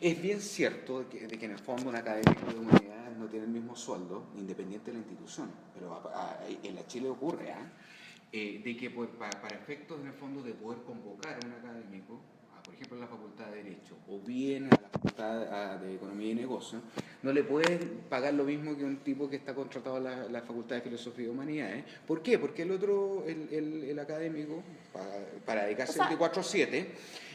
Es bien cierto de que en el fondo un académico de humanidades no tiene el mismo sueldo, independiente de la institución, pero en la Chile ocurre, de que para efectos en el fondo de poder convocar a un académico, por ejemplo en la Facultad de Derecho o bien a la Facultad de Economía y Negocios, no le pueden pagar lo mismo que un tipo que está contratado a la Facultad de Filosofía y Humanidades. ¿Por qué? Porque el otro, el académico, para dedicarse 24/7,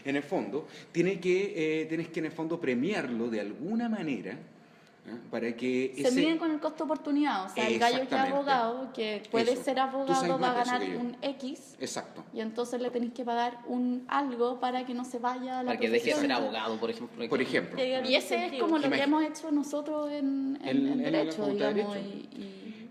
en el fondo, tienes que en el fondo premiarlo de alguna manera, para que se miden con el costo-oportunidad, o sea, el gallo que es abogado, que puede ser abogado, va a ganar un X. Exacto. Y entonces le tenéis que pagar algo para que no se vaya a la para que deje de ser abogado, por ejemplo. Y ese es como lo que hemos hecho nosotros en Derecho, digamos.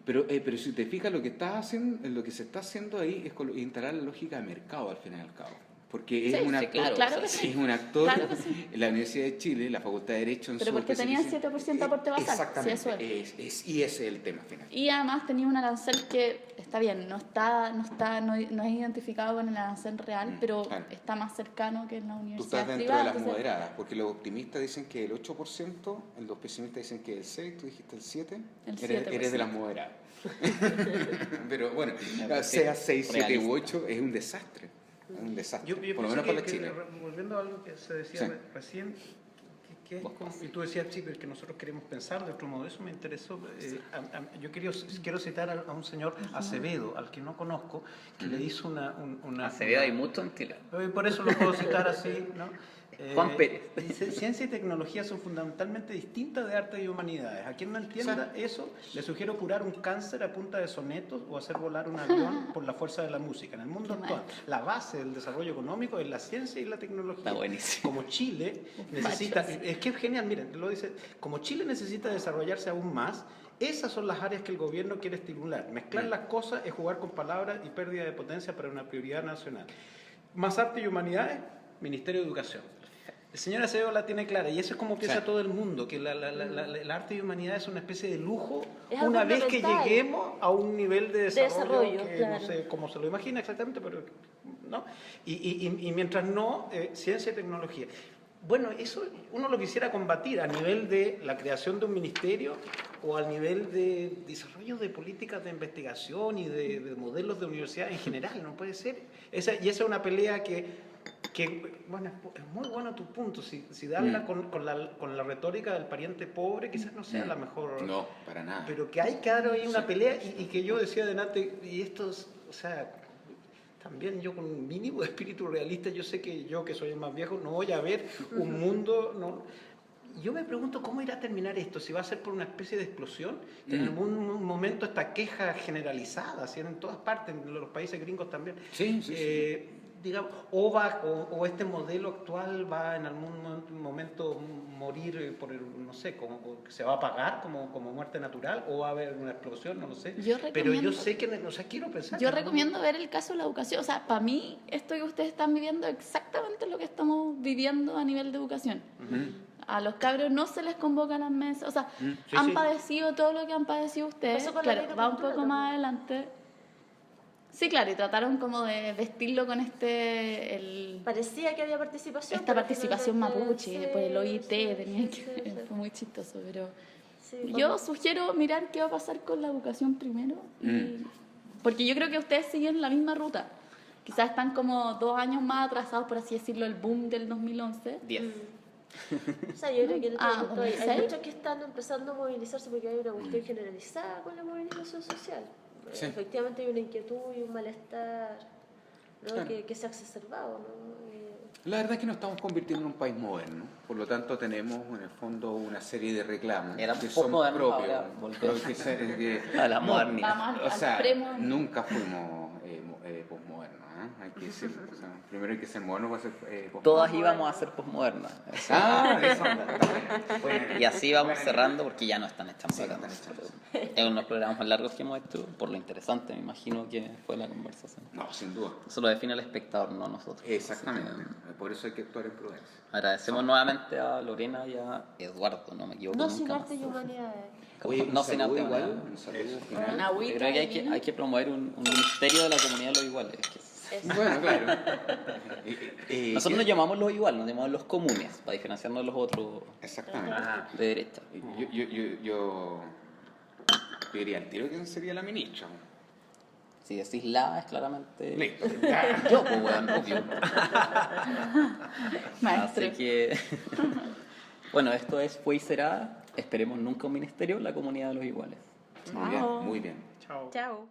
Pero si te fijas, lo que se está haciendo ahí es instalar la lógica de mercado al fin y al cabo. Porque es un actor, es un actor, claro que sí. La Universidad de Chile, la Facultad de Derecho en pero porque tenía el 7% aporte basal. Exactamente, sí, eso es. Y ese es el tema final. Y además tenía un arancel que está bien, no es identificado con el arancel real, pero está más cercano que en la universidad. Tú estás dentro privada, de las moderadas, porque los optimistas dicen que el 8%, los pesimistas dicen que el 6%, tú dijiste el 7%, eres de las moderadas. Pero bueno, sea 6, 7 u 8, es un desastre. Un desastre, yo por lo menos para Chile. Volviendo a algo que se decía recién, y tú decías, sí, pero que nosotros queremos pensar de otro modo, eso me interesó. Yo quiero citar a un señor Acevedo, al que no conozco, que le hizo una Acevedo hay mucho en Chile. Por eso lo puedo citar así, ¿no? Juan Pérez. Dice, ciencia y tecnología son fundamentalmente distintas de arte y humanidades. A quien no entienda eso, le sugiero curar un cáncer a punta de sonetos o hacer volar un avión por la fuerza de la música. En el mundo actual, la base del desarrollo económico es la ciencia y la tecnología. Está buenísimo. Como Chile necesita, es que es genial, miren, lo dice, como Chile necesita desarrollarse aún más, esas son las áreas que el gobierno quiere estimular. Mezclar las cosas es jugar con palabras y pérdida de potencia para una prioridad nacional. Más arte y humanidades, Ministerio de Educación. El señor Acevedo la tiene clara y eso es como piensa todo el mundo, que el arte y humanidad es una especie de lujo una vez que lleguemos a un nivel de desarrollo que no sé cómo se lo imagina exactamente, pero ¿no? Y mientras no, ciencia y tecnología. Bueno, eso uno lo quisiera combatir a nivel de la creación de un ministerio o al nivel de desarrollo de políticas de investigación y de modelos de universidad en general, no puede ser. Y esa es una pelea que bueno, es muy bueno tu punto, si darla con la retórica del pariente pobre quizás no sea la mejor. No, para nada. Pero que hay claro ahí una pelea y que yo decía adelante, y esto, o sea, también yo con un mínimo de espíritu realista, yo sé que yo que soy el más viejo no voy a ver un mundo... No, yo me pregunto cómo irá a terminar esto, si va a ser por una especie de explosión, en algún momento esta queja generalizada, ¿sí? En todas partes, en los países gringos también. Sí. digamos, o este modelo actual va en algún momento morir por no sé, como se va a apagar como muerte natural, o va a haber una explosión, no lo sé. Pero yo sé que, o sea, quiero pensar. Yo recomiendo ver el caso de la educación. O sea, para mí, esto que ustedes están viviendo es exactamente lo que estamos viviendo a nivel de educación. A los cabros no se les convoca a las mesas. O sea, han padecido todo lo que han padecido ustedes. Claro, va un poco más adelante. Sí, claro, y trataron como de vestirlo con parecía que había participación. Esta participación mapuche, por el OIT, fue muy chistoso, pero yo sugiero mirar qué va a pasar con la educación primero, porque yo creo que ustedes siguen la misma ruta. Quizás están como 2 años más atrasados, por así decirlo, el boom del 2011. 10. O sea, yo creo que hay 2006. muchos que están empezando a movilizarse porque hay una cuestión generalizada con la movilización social. Sí. Efectivamente hay una inquietud y un malestar, ¿no? Claro. que se ha exacerbado, ¿no? La verdad es que nos estamos convirtiendo en un país moderno, por lo tanto tenemos en el fondo una serie de reclamos que son propios. A la modernidad. O sea, nunca fuimos posmodernos, ¿eh? Hay que decirlo. O sea, primero hay que ser moderno para ser posmoderno. Todas íbamos a ser posmodernas. Eso. Y así vamos cerrando porque ya no están echando acá. Es uno de los programas más largos que hemos hecho, por lo interesante, me imagino que fue la conversación. No, sin duda. Eso lo define el espectador, no nosotros. Exactamente. Por eso hay que actuar en prudencia. Agradecemos nuevamente a Lorena y a Eduardo, no me equivoco. No sin arte y humanidades. No sin arte igual. Un saludo final. Yo creo que hay que promover un ministerio de la comunidad de los iguales. Bueno, claro. Nosotros nos llamamos los iguales, nos llamamos los comunes, para diferenciarnos de los otros. Exactamente. De derecha. Yo diría al tiro quién sería la ministra. Si decís la, es claramente... Listo. Yo, pues, weón, obvio. Maestro. Así que... Bueno, esto fue y será, esperemos nunca un ministerio, la comunidad de los iguales. Muy bien, muy bien. Chao. Chao.